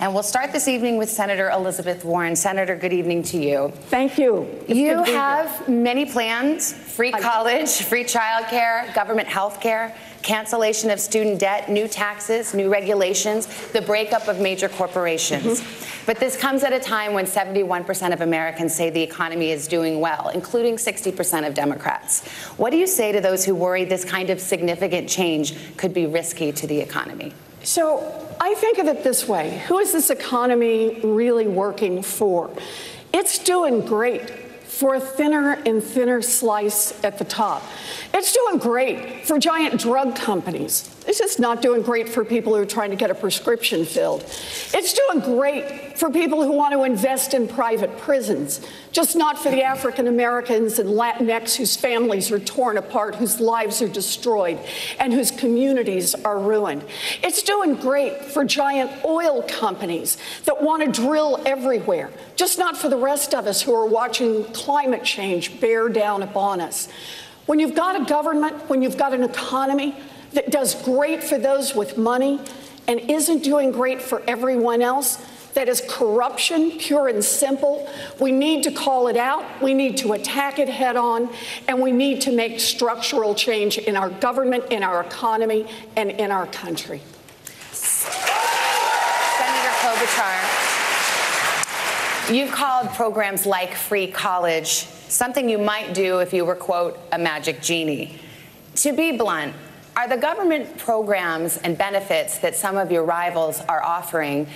And we'll start this evening with Senator Elizabeth Warren. Senator, good evening to you. Thank you. You have many plans: free college, free childcare, government health care, cancellation of student debt, new taxes, new regulations, the breakup of major corporations. But this comes at a time when 71% of Americans say the economy is doing well, including 60% of Democrats. What do you say to those who worry this kind of significant change could be risky to the economy? So I think of it this way. Who is this economy really working for? It's doing great for a thinner and thinner slice at the top. It's doing great for giant drug companies. It's just not doing great for people who are trying to get a prescription filled. It's doing great for people who want to invest in private prisons, just not for the African Americans and Latinx whose families are torn apart, whose lives are destroyed, and whose communities are ruined. It's doing great for giant oil companies that want to drill everywhere, just not for the rest of us who are watching climate change bear down upon us. When you've got a government, when you've got an economy that does great for those with money and isn't doing great for everyone else, that is corruption, pure and simple. We need to call it out, we need to attack it head on, and we need to make structural change in our government, in our economy, and in our country. Senator Klobuchar, you've called programs like free college something you might do if you were, quote, a magic genie. To be blunt, are the government programs and benefits that some of your rivals are offering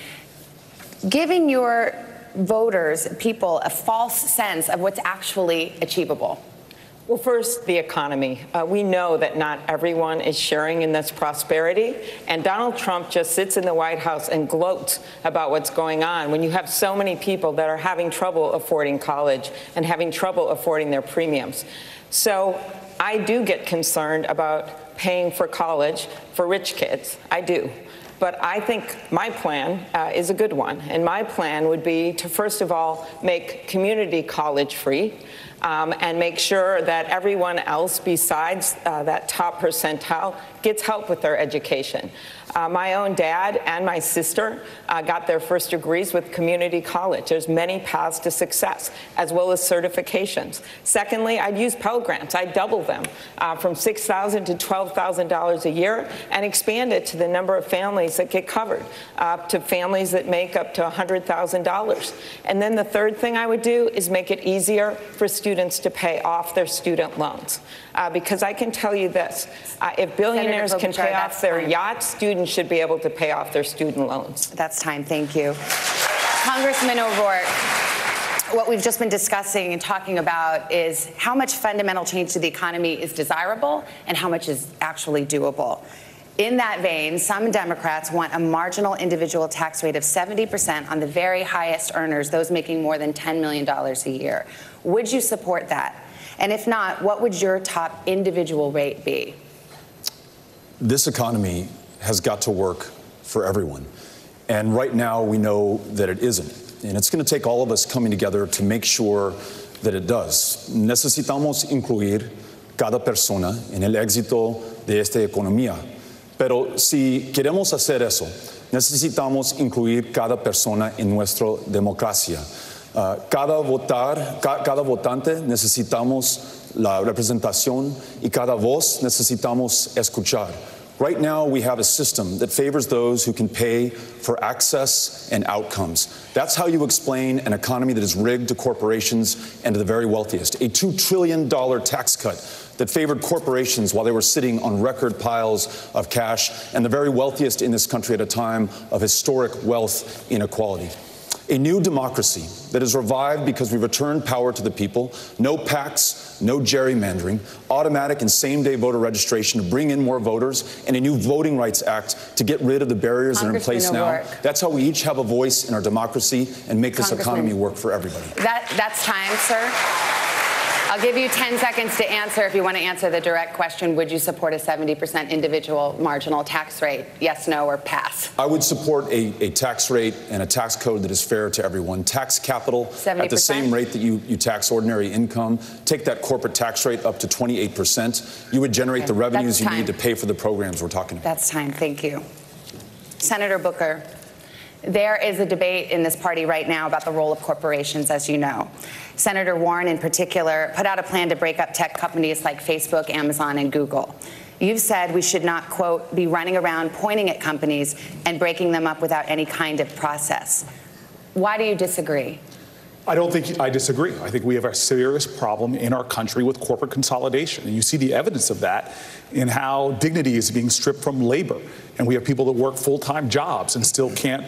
giving your voters, people, a false sense of what's actually achievable? Well, first, the economy. We know that not everyone is sharing in this prosperity, and Donald Trump just sits in the White House and gloats about what's going on when you have so many people that are having trouble affording college and having trouble affording their premiums. So I do get concerned about paying for college for rich kids. I do. But I think my plan is a good one. And my plan would be to, first of all, make community college free and make sure that everyone else besides that top percentile gets help with their education. My own dad and my sister got their first degrees with community college. There's many paths to success, as well as certifications. Secondly, I'd use Pell Grants. I'd double them from $6,000 to $12,000 a year and expand it to the number of families that get covered, to families that make up to $100,000. And then the third thing I would do is make it easier for students to pay off their student loans. Because I can tell you this, if billionaires can pay off their yachts, students should be able to pay off their student loans. That's time. Thank you. Congressman O'Rourke, what we've just been discussing and talking about is how much fundamental change to the economy is desirable and how much is actually doable. In that vein, some Democrats want a marginal individual tax rate of 70% on the very highest earners, those making more than $10 million a year. Would you support that? And if not, what would your top individual rate be? This economy has got to work for everyone. And right now we know that it isn't. And it's going to take all of us coming together to make sure that it does. Necesitamos incluir cada persona en el éxito de esta economía. Pero si queremos hacer eso, necesitamos incluir cada persona en nuestra democracia. Cada votante necesitamos la representación y cada voz necesitamos escuchar. Right now, we have a system that favors those who can pay for access and outcomes. That's how you explain an economy that is rigged to corporations and to the very wealthiest. A $2 trillion tax cut that favored corporations while they were sitting on record piles of cash, and the very wealthiest in this country at a time of historic wealth inequality. A new democracy that is revived because we returned power to the people, no PACs, no gerrymandering, automatic and same-day voter registration to bring in more voters, and a new Voting Rights Act to get rid of the barriers that are in place now. That's how we each have a voice in our democracy and make this economy work for everybody. That's time, sir. I'll give you 10 seconds to answer. If you want to answer the direct question, would you support a 70% individual marginal tax rate? Yes, no, or pass? I would support a tax rate and a tax code that is fair to everyone. Tax capital 70%? At the same rate that you tax ordinary income. Take that corporate tax rate up to 28%. You would generate the revenues you need to pay for the programs we're talking about. That's time. Thank you. Senator Booker, There is a debate in this party right now about the role of corporations, as you know. Senator Warren, in particular, put out a plan to break up tech companies like Facebook, Amazon, and Google. You've said we should not, quote, be running around pointing at companies and breaking them up without any kind of process. Why do you disagree? I don't think I disagree. I think we have a serious problem in our country with corporate consolidation. And you see the evidence of that in how dignity is being stripped from labor. And we have people that work full-time jobs and still can't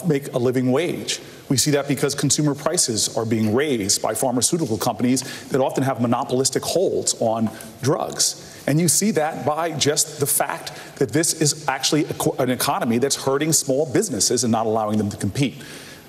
make a living wage. We see that because consumer prices are being raised by pharmaceutical companies that often have monopolistic holds on drugs. And you see that by just the fact that this is actually an economy that's hurting small businesses and not allowing them to compete.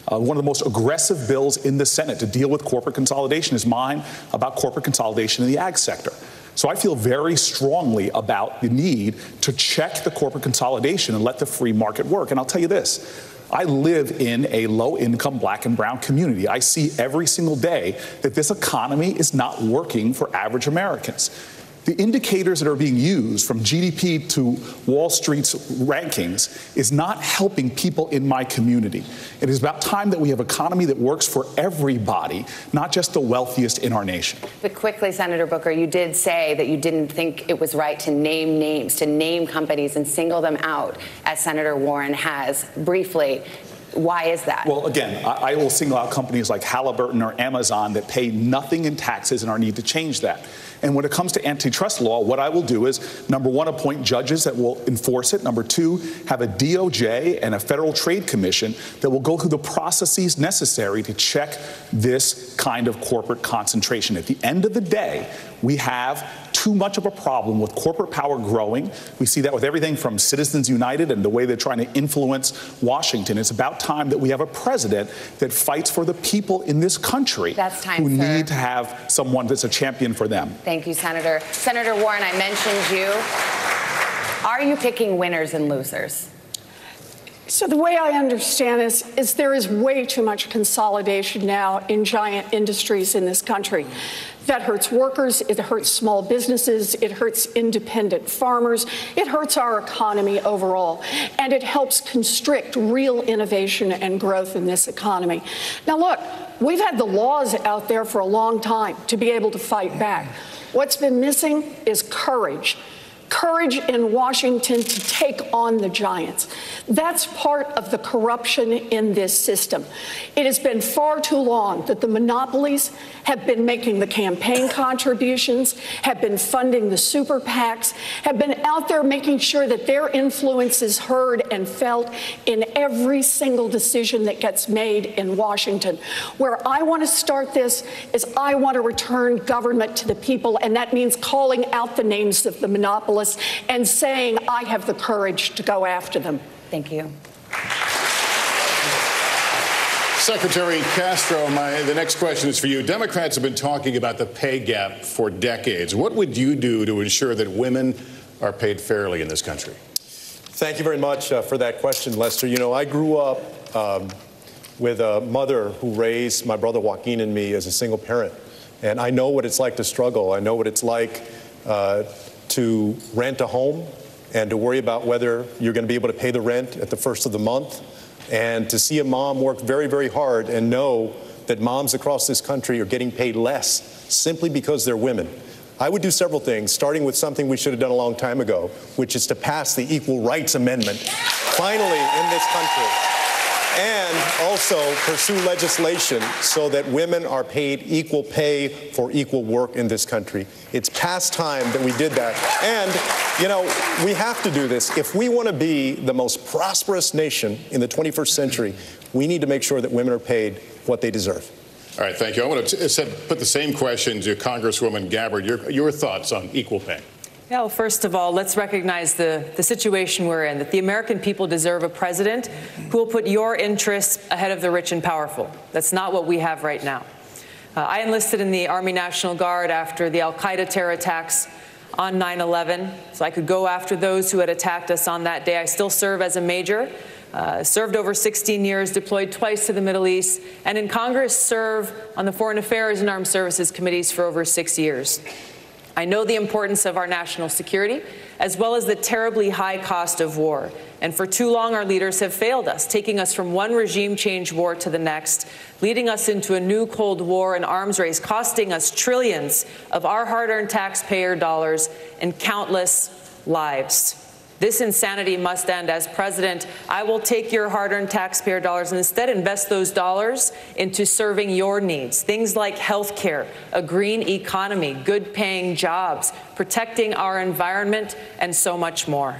One of the most aggressive bills in the Senate to deal with corporate consolidation is mine about corporate consolidation in the ag sector. So I feel very strongly about the need to check the corporate consolidation and let the free market work. And I'll tell you this. I live in a low-income black and brown community. I see every single day that this economy is not working for average Americans. The indicators that are being used from GDP to Wall Street's rankings is not helping people in my community. It is about time that we have an economy that works for everybody, not just the wealthiest in our nation. But quickly, Senator Booker, you did say that you didn't think it was right to name names, to name companies and single them out, as Senator Warren has. Briefly, why is that? Well, again, I will single out companies like Halliburton or Amazon that pay nothing in taxes and our need to change that. And when it comes to antitrust law, what I will do is, number one, appoint judges that will enforce it. Number two, have a DOJ and a Federal Trade Commission that will go through the processes necessary to check this kind of corporate concentration. At the end of the day, we have too much of a problem with corporate power growing. We see that with everything from Citizens United and the way they're trying to influence Washington. It's about time that we have a president that fights for the people in this country who need to have someone that's a champion for them. Thank you, Senator. Senator Warren, I mentioned you. Are you picking winners and losers? So the way I understand this is there is way too much consolidation now in giant industries in this country. That hurts workers, it hurts small businesses, it hurts independent farmers, it hurts our economy overall, and it helps constrict real innovation and growth in this economy. Now look, we've had the laws out there for a long time to be able to fight back. What's been missing is courage. Courage in Washington to take on the giants. That's part of the corruption in this system. It has been far too long that the monopolies have been making the campaign contributions, have been funding the super PACs, have been out there making sure that their influence is heard and felt in every single decision that gets made in Washington. Where I want to start this is I want to return government to the people, and that means calling out the names of the monopolies and saying, I have the courage to go after them. Thank you. Secretary Castro, the next question is for you. Democrats have been talking about the pay gap for decades. What would you do to ensure that women are paid fairly in this country? Thank you very much for that question, Lester. You know, I grew up with a mother who raised my brother Joaquin and me as a single parent. And I know what it's like to struggle. I know what it's like to rent a home and to worry about whether you're going to be able to pay the rent at the first of the month, and to see a mom work very, very hard and know that moms across this country are getting paid less simply because they're women. I would do several things, starting with something we should have done a long time ago, which is to pass the Equal Rights Amendment finally in this country. And also pursue legislation so that women are paid equal pay for equal work in this country. It's past time that we did that. And, you know, we have to do this. If we want to be the most prosperous nation in the 21st century, we need to make sure that women are paid what they deserve. All right, thank you. I want to put the same question to Congresswoman Gabbard. Your thoughts on equal pay? Yeah, well, first of all, let's recognize the situation we're in, that the American people deserve a president who will put your interests ahead of the rich and powerful. That's not what we have right now. I enlisted in the Army National Guard after the al-Qaeda terror attacks on 9/11, so I could go after those who had attacked us on that day. I still serve as a major, served over 16 years, deployed twice to the Middle East, and in Congress serve on the Foreign Affairs and Armed Services Committees for over 6 years. I know the importance of our national security, as well as the terribly high cost of war. And for too long, our leaders have failed us, taking us from one regime change war to the next, leading us into a new Cold War and arms race, costing us trillions of our hard-earned taxpayer dollars and countless lives. This insanity must end. As president, I will take your hard-earned taxpayer dollars and instead invest those dollars into serving your needs. Things like health care, a green economy, good-paying jobs, protecting our environment, and so much more.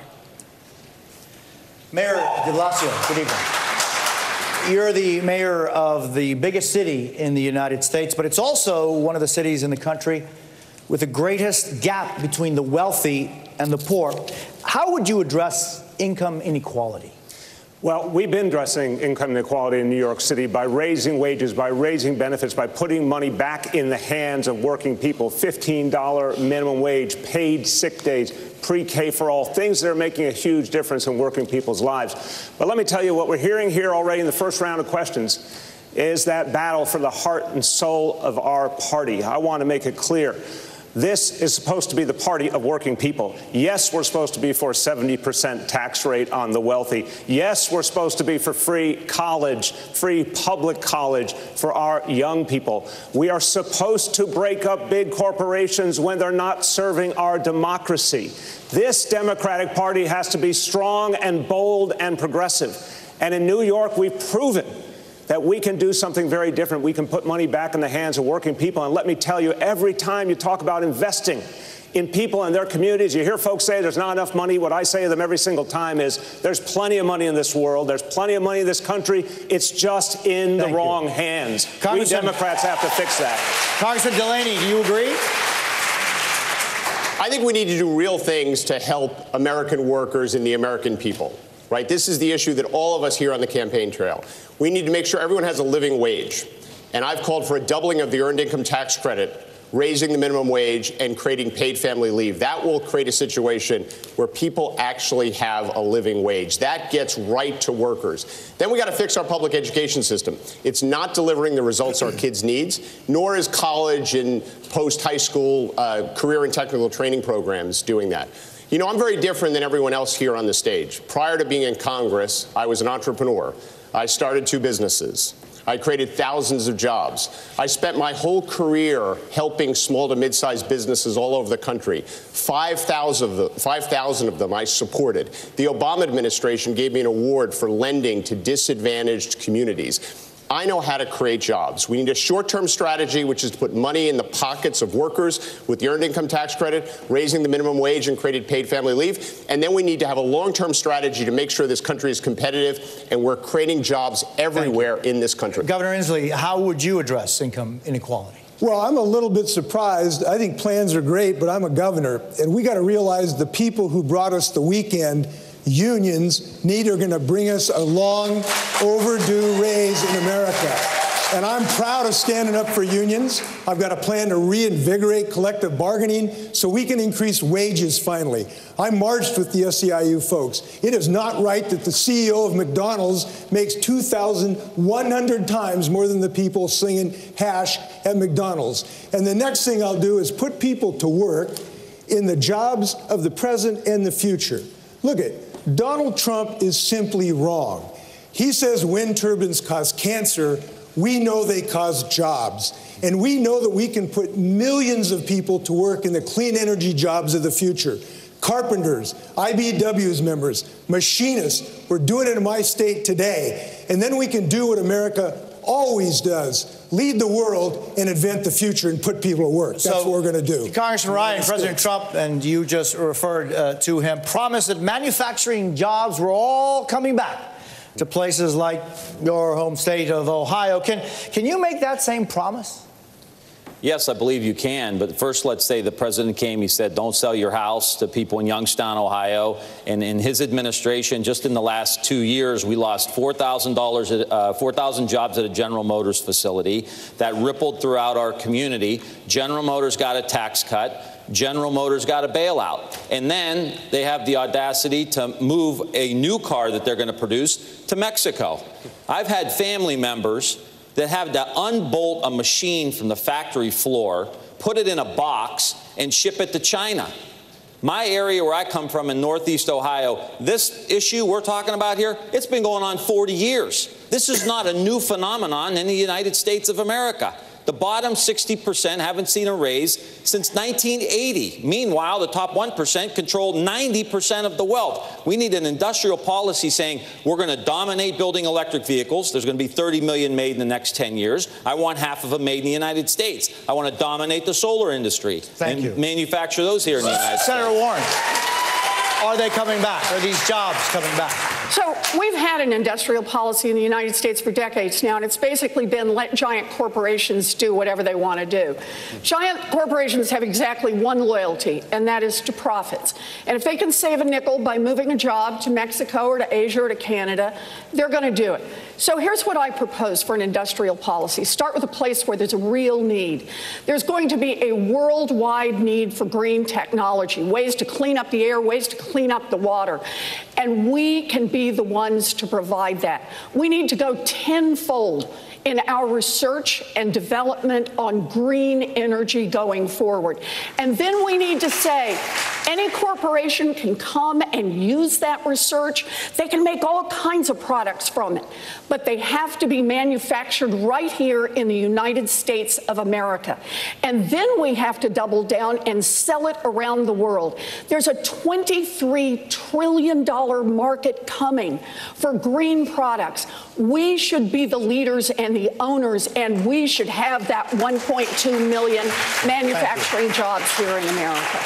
Mayor de Blasio, good evening. You're the mayor of the biggest city in the United States, but it's also one of the cities in the country with the greatest gap between the wealthy and the poor. How would you address income inequality? Well, we've been addressing income inequality in New York City by raising wages, by raising benefits, by putting money back in the hands of working people, $15 minimum wage, paid sick days, pre-K for all, things that are making a huge difference in working people's lives. But let me tell you, what we're hearing here already in the first round of questions is that battle for the heart and soul of our party. I want to make it clear. This is supposed to be the party of working people. Yes, we're supposed to be for a 70% tax rate on the wealthy. Yes, we're supposed to be for free college, free public college for our young people. We are supposed to break up big corporations when they're not serving our democracy. This Democratic Party has to be strong and bold and progressive. And in New York, we've proven that we can do something very different. We can put money back in the hands of working people. And let me tell you, every time you talk about investing in people and their communities, you hear folks say there's not enough money. What I say to them every single time is there's plenty of money in this world. There's plenty of money in this country. It's just in the wrong hands. We Democrats have to fix that. Congressman Delaney, do you agree? I think we need to do real things to help American workers and the American people. Right? This is the issue that all of us here on the campaign trail. We need to make sure everyone has a living wage. And I've called for a doubling of the earned income tax credit, raising the minimum wage, and creating paid family leave. That will create a situation where people actually have a living wage. That gets right to workers. Then we got to fix our public education system. It's not delivering the results our kids need, nor is college and post-high school career and technical training programs doing that. You know, I'm very different than everyone else here on the stage. Prior to being in Congress, I was an entrepreneur. I started 2 businesses. I created thousands of jobs. I spent my whole career helping small to mid-sized businesses all over the country. 5,000 of them I supported. The Obama administration gave me an award for lending to disadvantaged communities. I know how to create jobs. We need a short-term strategy, which is to put money in the pockets of workers with the earned income tax credit, raising the minimum wage and creating paid family leave. And then we need to have a long-term strategy to make sure this country is competitive and we're creating jobs everywhere in this country. Governor Inslee, how would you address income inequality? Well, I'm a little bit surprised. I think plans are great, but I'm a governor, and we got to realize the people who brought us the weekend, unions, are going to bring us a long overdue raise in America. And I'm proud of standing up for unions. I've got a plan to reinvigorate collective bargaining so we can increase wages finally. I marched with the SEIU folks. It is not right that the CEO of McDonald's makes 2,100 times more than the people slinging hash at McDonald's. And the next thing I'll do is put people to work in the jobs of the present and the future. Look at Donald Trump is simply wrong. He says wind turbines cause cancer. We know they cause jobs. And we know that we can put millions of people to work in the clean energy jobs of the future. Carpenters, IBEW's members, machinists. We're doing it in my state today. And then we can do what America always does, lead the world and invent the future and put people to work. That's what we're going to do. Congressman Ryan, President Trump, and you just referred to him, promised that manufacturing jobs were all coming back to places like your home state of Ohio. Can you make that same promise? Yes, I believe you can. But first, let's say the president came. He said, don't sell your house to people in Youngstown, Ohio. And in his administration, just in the last 2 years, we lost $4,000 4,000 jobs at a General Motors facility. That rippled throughout our community. General Motors got a tax cut. General Motors got a bailout. And then they have the audacity to move a new car that they're going to produce to Mexico. I've had family members that have to unbolt a machine from the factory floor, put it in a box, and ship it to China. My area where I come from in Northeast Ohio, this issue we're talking about here, it's been going on 40 years. This is not a new phenomenon in the United States of America. The bottom 60% haven't seen a raise since 1980. Meanwhile, the top 1% control 90% of the wealth. We need an industrial policy saying we're going to dominate building electric vehicles. There's going to be 30 million made in the next 10 years. I want half of them made in the United States. I want to dominate the solar industry and manufacture those here in the United States. Senator Warren, are they coming back? Are these jobs coming back? So we've had an industrial policy in the United States for decades now, and it's basically been let giant corporations do whatever they want to do. Giant corporations have exactly one loyalty, and that is to profits. And if they can save a nickel by moving a job to Mexico or to Asia or to Canada, they're going to do it. So here's what I propose for an industrial policy. Start with a place where there's a real need. There's going to be a worldwide need for green technology, ways to clean up the air, ways to clean up the water. And we can be the ones to provide that. We need to go tenfold in our research and development on green energy going forward. And then we need to say, any corporation can come and use that research. They can make all kinds of products from it, but they have to be manufactured right here in the United States of America. And then we have to double down and sell it around the world. There's a $23 trillion market coming for green products. We should be the leaders and the owners, and we should have that 1.2 million manufacturing jobs here in America.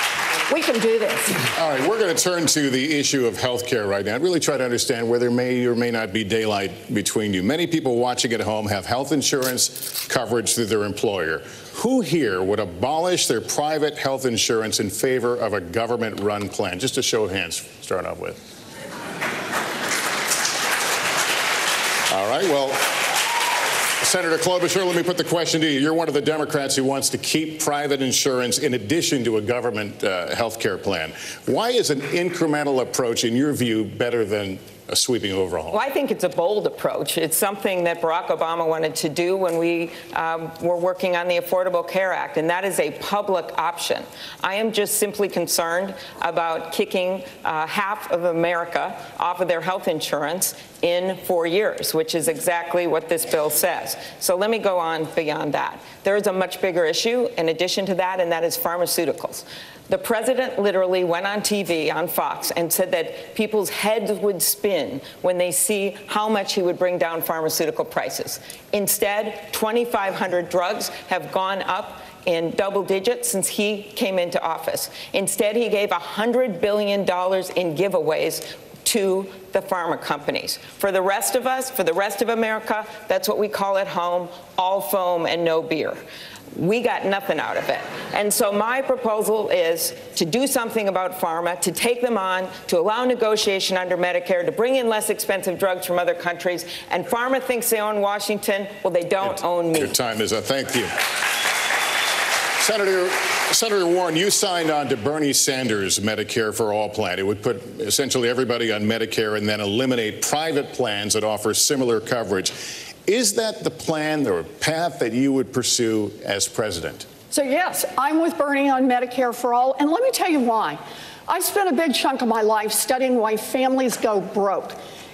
We can do this. All right, we're going to turn to the issue of health care right now and really try to understand where there may or may not be daylight between you. Many people watching at home have health insurance coverage through their employer. Who here would abolish their private health insurance in favor of a government-run plan? Just a show of hands, start off with. All right, well, Senator Klobuchar, let me put the question to you. You're one of the Democrats who wants to keep private insurance in addition to a government health care plan. Why is an incremental approach, in your view, better than a sweeping overhaul? Well, I think it's a bold approach. It's something that Barack Obama wanted to do when we were working on the Affordable Care Act, and that is a public option. I am just simply concerned about kicking half of America off of their health insurance in 4 years, which is exactly what this bill says. So let me go on beyond that. There is a much bigger issue in addition to that, and that is pharmaceuticals. The president literally went on TV, on Fox, and said that people's heads would spin when they see how much he would bring down pharmaceutical prices. Instead, 2,500 drugs have gone up in double digits since he came into office. Instead, he gave $100 billion in giveaways to the pharma companies. For the rest of us, for the rest of America, that's what we call at home, all foam and no beer. We got nothing out of it. And so my proposal is to do something about pharma, to take them on, to allow negotiation under Medicare, to bring in less expensive drugs from other countries. And pharma thinks they own Washington. Well, they don't own me. Your time is up. Thank you. Senator Warren, you signed on to Bernie Sanders' Medicare for All plan. It would put essentially everybody on Medicare and then eliminate private plans that offer similar coverage. Is that the plan or path that you would pursue as president? So yes, I'm with Bernie on Medicare for All, and let me tell you why. I spent a big chunk of my life studying why families go broke.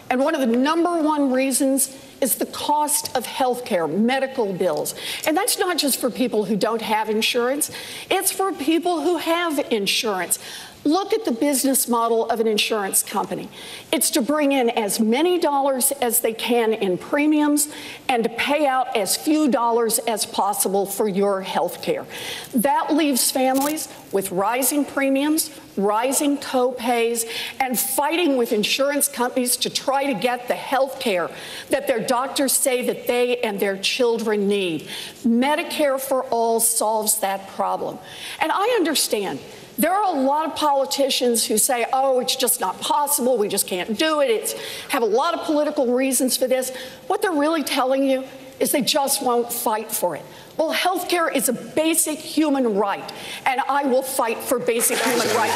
And one of the #1 reasons is the cost of health care, medical bills. And that's not just for people who don't have insurance. It's for people who have insurance. Look at the business model of an insurance company. It's to bring in as many dollars as they can in premiums and to pay out as few dollars as possible for your health care. That leaves families with rising premiums, rising co-pays, and fighting with insurance companies to try to get the health care that their doctors say that they and their children need. Medicare for All solves that problem. And I understand there are a lot of politicians who say, oh, it's just not possible, we just can't do it, have a lot of political reasons for this. What they're really telling you is they just won't fight for it. Well, health care is a basic human right, and I will fight for basic human rights.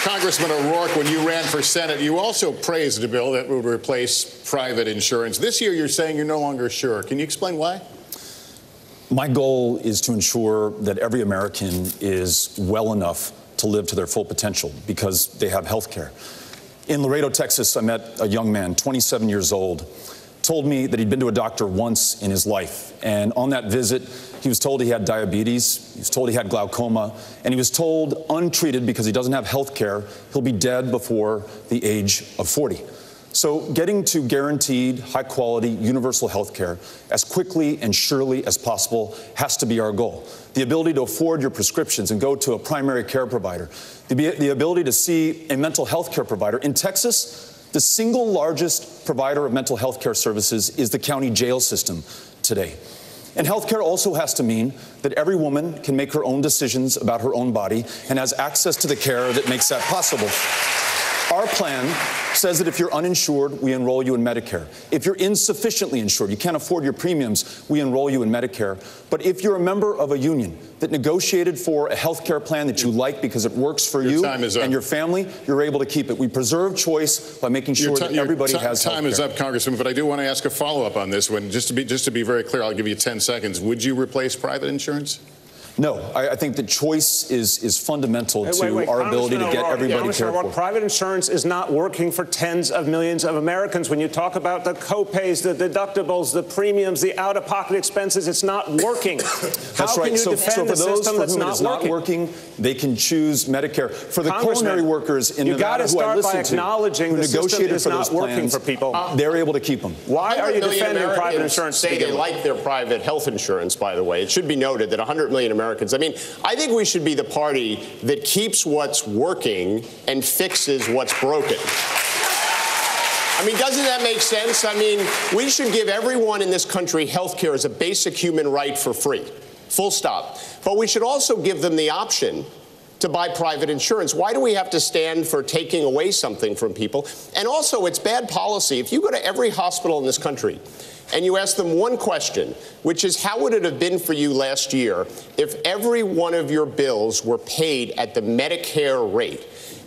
Congressman O'Rourke, when you ran for Senate, you also praised a bill that would replace private insurance. This year, you're saying you're no longer sure. Can you explain why? My goal is to ensure that every American is well enough to live to their full potential because they have health care. In Laredo, Texas, I met a young man, 27 years old, told me that he'd been to a doctor once in his life. And on that visit, he was told he had diabetes, he was told he had glaucoma, and he was told untreated because he doesn't have health care, he'll be dead before the age of 40. So getting to guaranteed, high-quality, universal health care as quickly and surely as possible has to be our goal. The ability to afford your prescriptions and go to a primary care provider, the ability to see a mental health care provider. In Texas, the single largest provider of mental health care services is the county jail system today. And health care also has to mean that every woman can make her own decisions about her own body and has access to the care that makes that possible. Our plan says that if you're uninsured, we enroll you in Medicare. If you're insufficiently insured, you can't afford your premiums, we enroll you in Medicare. But if you're a member of a union that negotiated for a health care plan that you like because it works for you and your family, you're able to keep it. We preserve choice by making sure that everybody has health care. Time is up, Congressman, but I do want to ask a follow-up on this one. Just to be very clear, I'll give you 10 seconds. Would you replace private insurance? No, I think that choice is fundamental to our ability to get everybody cared for. Private insurance is not working for tens of millions of Americans. When you talk about the co-pays, the deductibles, the premiums, the out-of-pocket expenses, it's not working. That's right. So for those for whom it is not working, they can choose Medicare. For the culinary workers in Nevada who I listen to, who negotiated for those plans, for people, they're able to keep them. Why are you defending private insurance? Say they like their private health insurance, by the way. It should be noted that 100 million Americans. I mean, I think we should be the party that keeps what's working and fixes what's broken. I mean, doesn't that make sense? I mean, we should give everyone in this country health care as a basic human right for free. Full stop. But we should also give them the option to buy private insurance. Why do we have to stand for taking away something from people? And also, it's bad policy. If you go to every hospital in this country and you ask them one question, which is, how would it have been for you last year if every one of your bills were paid at the Medicare rate?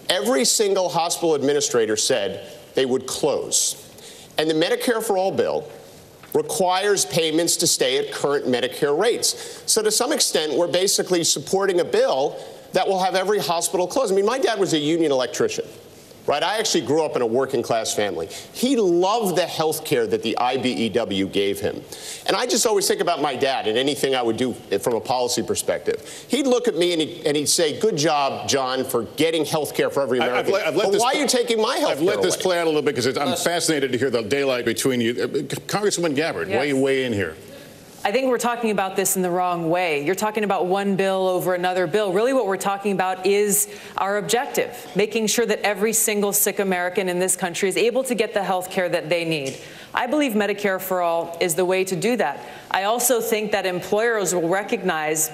Every single hospital administrator said they would close. And the Medicare for All bill requires payments to stay at current Medicare rates. So to some extent, we're basically supporting a bill that will have every hospital close. I mean, my dad was a union electrician. Right? I actually grew up in a working class family. He loved the health care that the IBEW gave him. And I just always think about my dad and anything I would do from a policy perspective. He'd look at me and he'd say, good job, John, for getting health care for every American. But why are you taking my health care I've let this play out a little bit because I'm fascinated to hear the daylight between you. Congresswoman Gabbard, weigh in here. I think we're talking about this in the wrong way. You're talking about one bill over another bill. Really what we're talking about is our objective, making sure that every single sick American in this country is able to get the health care that they need. I believe Medicare for All is the way to do that. I also think that employers will recognize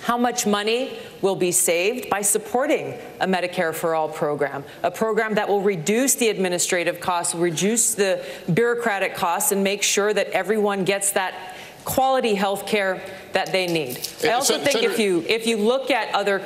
how much money will be saved by supporting a Medicare for All program, a program that will reduce the administrative costs, reduce the bureaucratic costs, and make sure that everyone gets that quality health care that they need. I also think if you look at other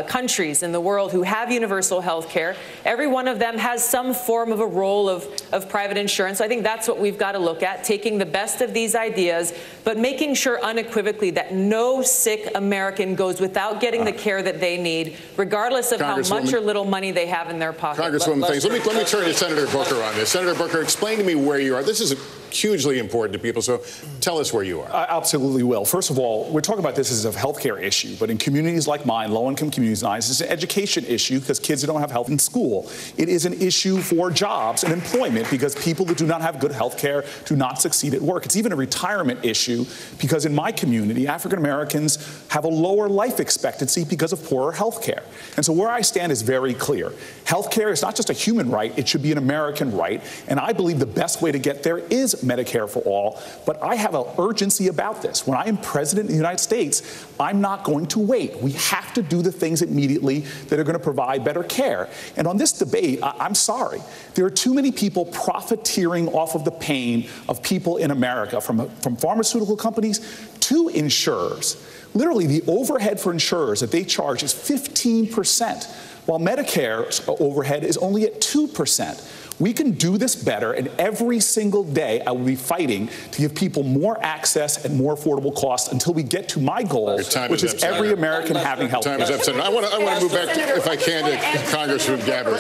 countries in the world who have universal health care, every one of them has some form of a role of private insurance. I think that's what we've got to look at, taking the best of these ideas, but making sure unequivocally that no sick American goes without getting the care that they need, regardless of how much or little money they have in their pocket. Congresswoman, thanks. Let me turn to Senator Booker on this. Senator Booker, explain to me where you are. This is hugely important to people, so tell us where you are. I absolutely will. First of all, we're talking about this as a healthcare issue, but in communities like mine, low-income communities, it's an education issue because kids don't have health in school. It is an issue for jobs and employment because people that do not have good health care do not succeed at work. It's even a retirement issue because in my community, African Americans have a lower life expectancy because of poorer health care. And so where I stand is very clear. Health care is not just a human right, it should be an American right. And I believe the best way to get there is Medicare for All. But I have an urgency about this. When I am president of the United States, I'm not going to wait. We have to do the things immediately that are going to provide better care. And on this debate, I'm sorry. There are too many people profiteering off of the pain of people in America, from pharmaceutical companies to insurers. Literally, the overhead for insurers that they charge is 15%, while Medicare's overhead is only at 2%. We can do this better, and every single day I will be fighting to give people more access at more affordable costs until we get to my goal, which is every American having health care. Time is up, Senator. I want to move back, if I can, to Congressman Gabbard.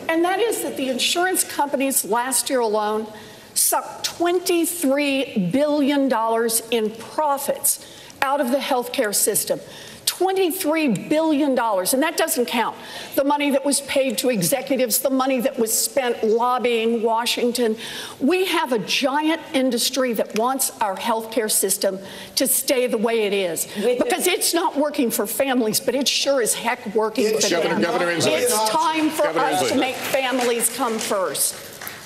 And that is that the insurance companies last year alone sucked $23 billion in profits out of the healthcare system. $23 billion, and that doesn't count the money that was paid to executives, the money that was spent lobbying Washington. We have a giant industry that wants our healthcare system to stay the way it is, because it's not working for families, but it sure as heck working for them. It's time for us to make families come first.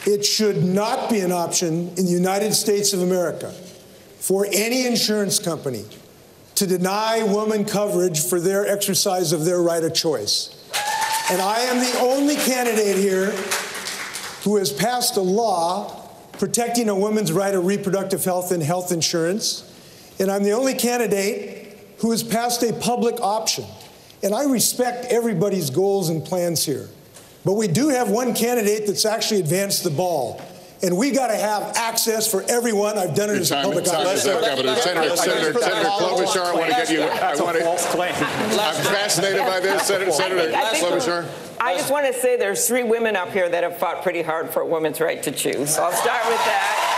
It should not be an option in the United States of America for any insurance company to deny women coverage for their exercise of their right of choice. And I am the only candidate here who has passed a law protecting a woman's right of reproductive health and health insurance. And I'm the only candidate who has passed a public option. And I respect everybody's goals and plans here. But we do have one candidate that's actually advanced the ball. And we got to have access for everyone. I've done it as a public office. Senator Klobuchar, I want to get you. That's a false claim. I'm fascinated by this, Senator Klobuchar. I just want to say there's 3 women up here that have fought pretty hard for a woman's right to choose. So I'll start with that.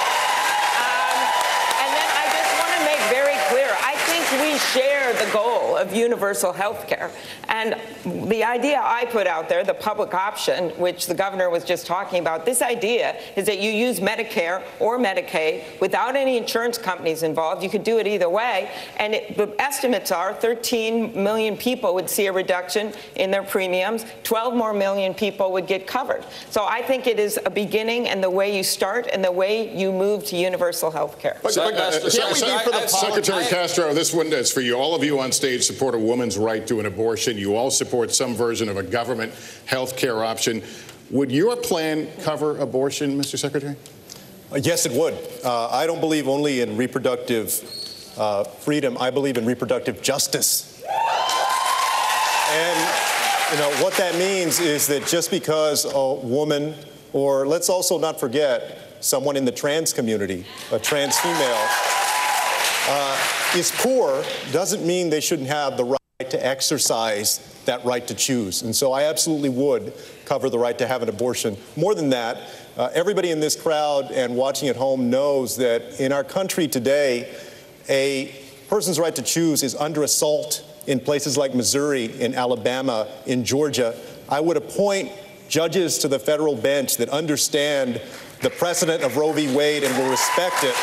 And then I just want to make very clear, I think we share the goal of universal health care. And the idea I put out there, the public option, which the governor was just talking about, this idea is that you use Medicare or Medicaid without any insurance companies involved. You could do it either way. And the estimates are 13 million people would see a reduction in their premiums. 12 more million people would get covered. So I think it is a beginning, and the way you start and the way you move to universal health care. Secretary Castro, this one is for you. All of you on stage support a woman's right to an abortion. You all support some version of a government health care option. Would your plan cover abortion, Mr. Secretary? Yes, it would. I don't believe only in reproductive freedom. I believe in reproductive justice. And, what that means is that just because a woman, or let's also not forget someone in the trans community, a trans female, is poor, doesn't mean they shouldn't have the right to exercise that right to choose. And so I absolutely would cover the right to have an abortion. More than that, everybody in this crowd and watching at home knows that in our country today, a person's right to choose is under assault in places like Missouri, in Alabama, in Georgia. I would appoint judges to the federal bench that understand the precedent of Roe v. Wade and will respect it.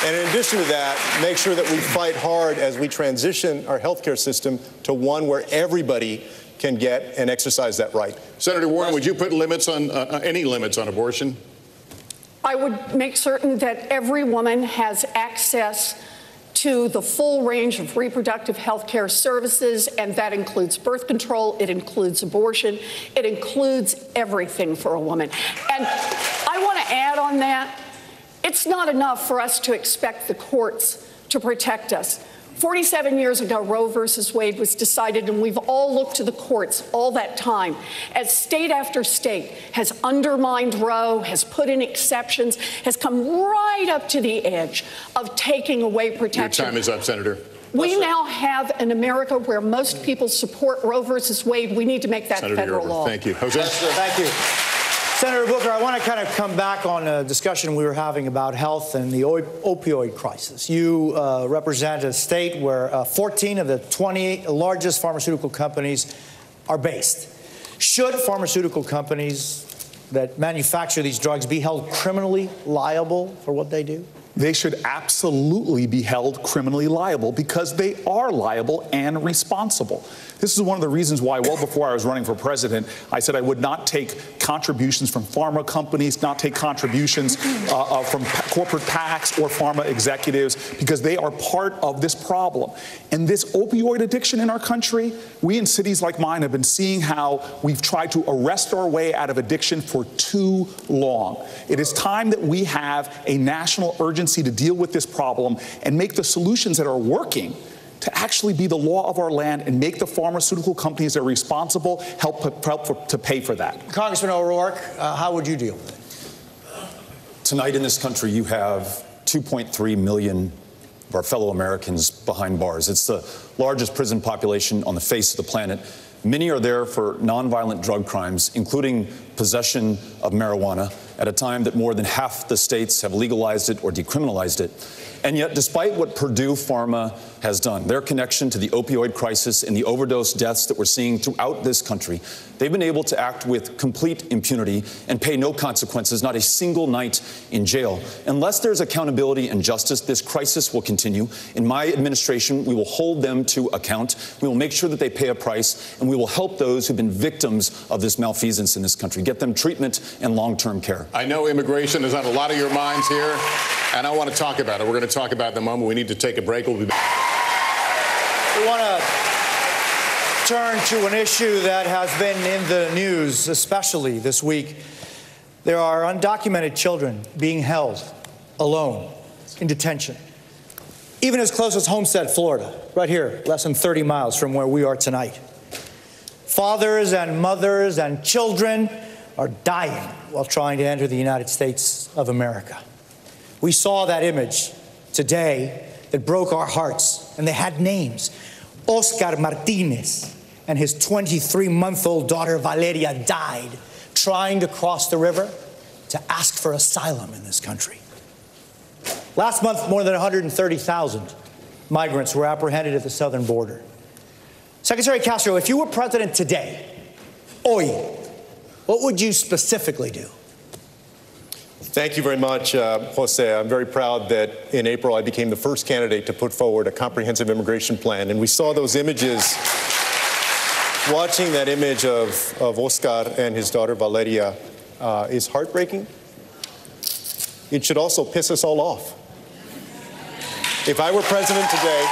And in addition to that, make sure that we fight hard as we transition our healthcare system to one where everybody can get and exercise that right. Senator Warren, would you put limits on any limits on abortion? I would make certain that every woman has access to the full range of reproductive health care services, and that includes birth control, it includes abortion, it includes everything for a woman. And I want to add on that, it's not enough for us to expect the courts to protect us. 47 years ago, Roe versus Wade was decided, and we've all looked to the courts all that time as state after state has undermined Roe, has put in exceptions, has come right up to the edge of taking away protection. Your time is up, Senator. We now have an America where most people support Roe versus Wade. We need to make that federal law. Thank you. Jose? Thank you. Senator Booker, I want to kind of come back on a discussion we were having about health and the opioid crisis. You represent a state where 14 of the 20 largest pharmaceutical companies are based. Should pharmaceutical companies that manufacture these drugs be held criminally liable for what they do? They should absolutely be held criminally liable because they are liable and responsible. This is one of the reasons why, well before I was running for president, I said I would not take contributions from pharma companies, not take contributions from corporate PACs or pharma executives, because they are part of this problem. And this opioid addiction in our country, we in cities like mine have been seeing how we've tried to arrest our way out of addiction for too long. It is time that we have a national urgency to deal with this problem and make the solutions that are working to actually be the law of our land and make the pharmaceutical companies that are responsible help to pay for that. Congressman O'Rourke, how would you deal with it? Tonight in this country, you have 2.3 million of our fellow Americans behind bars. It's the largest prison population on the face of the planet. Many are there for nonviolent drug crimes, including possession of marijuana, at a time that more than half the states have legalized it or decriminalized it. And yet, despite what Purdue Pharma has done, their connection to the opioid crisis and the overdose deaths that we're seeing throughout this country, they've been able to act with complete impunity and pay no consequences, not a single night in jail. Unless there's accountability and justice, this crisis will continue. In my administration, we will hold them to account. We will make sure that they pay a price, and we will help those who've been victims of this malfeasance in this country, get them treatment and long-term care. I know immigration is on a lot of your minds here, and I want to talk about it. We're going to talk about it in a moment. We need to take a break. We'll be back. We want to turn to an issue that has been in the news, especially this week. There are undocumented children being held alone in detention, even as close as Homestead, Florida, right here, less than 30 miles from where we are tonight. Fathers and mothers and children are dying while trying to enter the United States of America. We saw that image today that broke our hearts, and they had names. Oscar Martinez and his 23-month-old daughter Valeria died trying to cross the river to ask for asylum in this country. Last month, more than 130,000 migrants were apprehended at the southern border. Secretary Castro, if you were president today, hoy, what would you specifically do? Thank you very much, Jose. I'm very proud that in April I became the first candidate to put forward a comprehensive immigration plan. And we saw those images. Watching that image of Oscar and his daughter Valeria is heartbreaking. It should also piss us all off. If I were president today,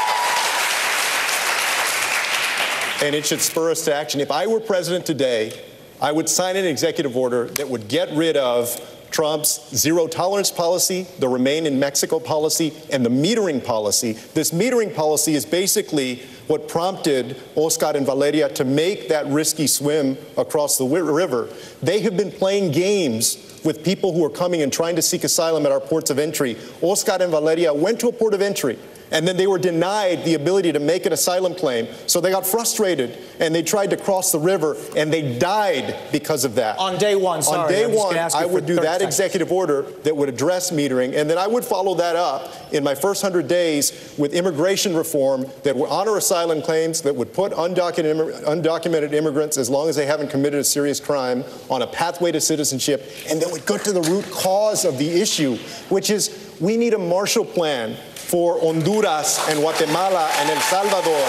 and it should spur us to action, if I were president today, I would sign an executive order that would get rid of Trump's zero-tolerance policy, the Remain in Mexico policy, and the metering policy. This metering policy is basically what prompted Oscar and Valeria to make that risky swim across the river. They have been playing games with people who are coming and trying to seek asylum at our ports of entry. Oscar and Valeria went to a port of entry, and then they were denied the ability to make an asylum claim. So they got frustrated, and they tried to cross the river, and they died because of that. On day one, sorry. On day one, I would do that executive order that would address metering, and then I would follow that up in my first 100 days with immigration reform that would honor asylum claims, that would put undocumented immigrants, as long as they haven't committed a serious crime, on a pathway to citizenship, and that would go to the root cause of the issue, which is we need a Marshall Plan for Honduras and Guatemala and El Salvador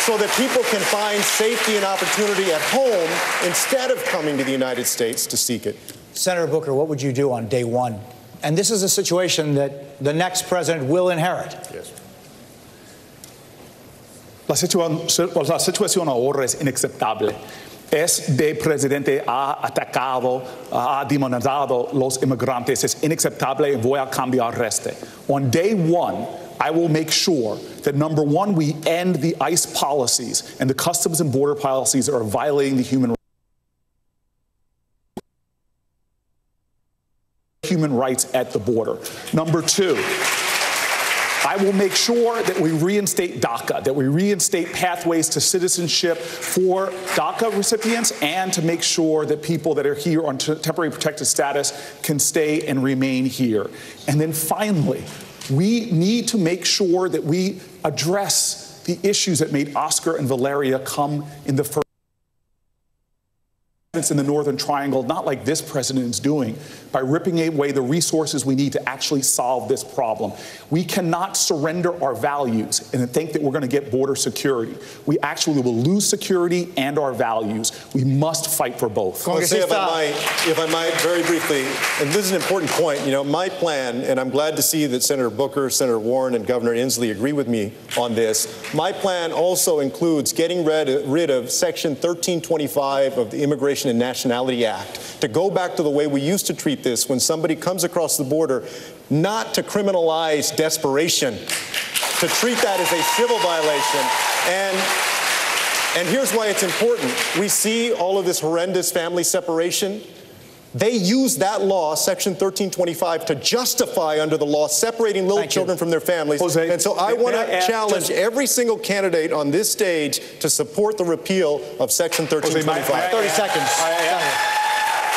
so that people can find safety and opportunity at home instead of coming to the United States to seek it. Senator Booker, what would you do on day one? And this is a situation that the next president will inherit. Yes. La situación ahora es inaceptable. Este presidente ha atacado, ha demonizado los inmigrantes. Es inaceptable y voy a cambiar este. On day one, I will make sure that, number one, we end the ICE policies and the customs and border policies that are violating the human rights at the border. Number two, I will make sure that we reinstate DACA, that we reinstate pathways to citizenship for DACA recipients, and to make sure that people that are here on temporary protected status can stay and remain here. And then finally, we need to make sure that we address the issues that made Oscar and Valeria come in the first in the Northern Triangle, not like this president is doing, by ripping away the resources we need to actually solve this problem. We cannot surrender our values and think that we're going to get border security. We actually will lose security and our values. We must fight for both. Jose, if I might, very briefly, and this is an important point, you know, my plan, and I'm glad to see that Senator Booker, Senator Warren, and Governor Inslee agree with me on this. My plan also includes getting rid of Section 1325 of the Immigration and Nationality Act, to go back to the way we used to treat this when somebody comes across the border, not to criminalize desperation, to treat that as a civil violation. And here's why it's important. We see all of this horrendous family separation. They use that law, Section 1325, to justify under the law separating little children from their families. Jose, and so I want to challenge every single candidate on this stage to support the repeal of Section 1325. 30 seconds.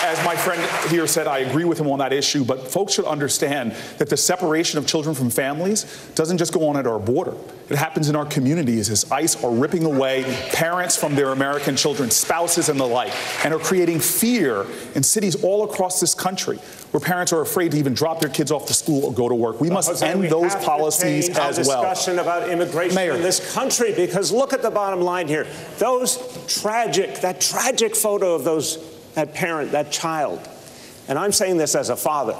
As my friend here said, I agree with him on that issue, but folks should understand that the separation of children from families doesn't just go on at our border. It happens in our communities as ICE are ripping away parents from their American children, spouses and the like, and are creating fear in cities all across this country where parents are afraid to even drop their kids off to school or go to work. We must end those policies as well. Discussion about immigration in this country, because look at the bottom line here. That tragic photo of that parent, that child. And I'm saying this as a father.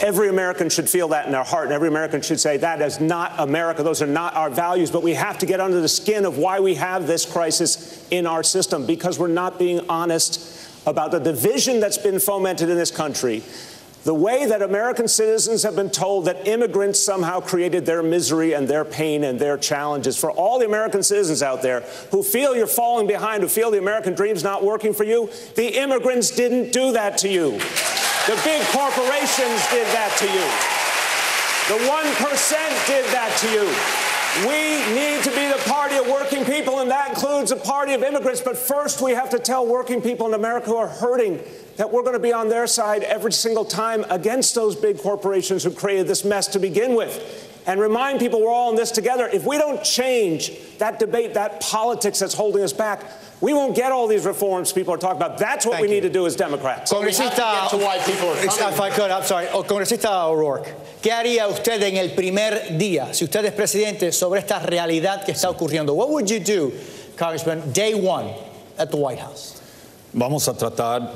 Every American should feel that in their heart, and every American should say that is not America. Those are not our values, but we have to get under the skin of why we have this crisis in our system, because we're not being honest about the division that's been fomented in this country. The way that American citizens have been told that immigrants somehow created their misery and their pain and their challenges. For all the American citizens out there who feel you're falling behind, who feel the American dream's not working for you, the immigrants didn't do that to you. The big corporations did that to you. The 1% did that to you. We need to be the party of working people, and that includes a party of immigrants. But first, we have to tell working people in America who are hurting that we're going to be on their side every single time against those big corporations who created this mess to begin with. And remind people we're all in this together. If we don't change that debate, that politics that's holding us back, we won't get all these reforms people are talking about. That's what we need to do as Democrats. Congresista, if I could, I'm sorry. Congresista O'Rourke, ¿qué haría usted en el primer día, si usted es presidente, sobre esta realidad que está ocurriendo? What would you do, Congressman, day one at the White House? Vamos a tratar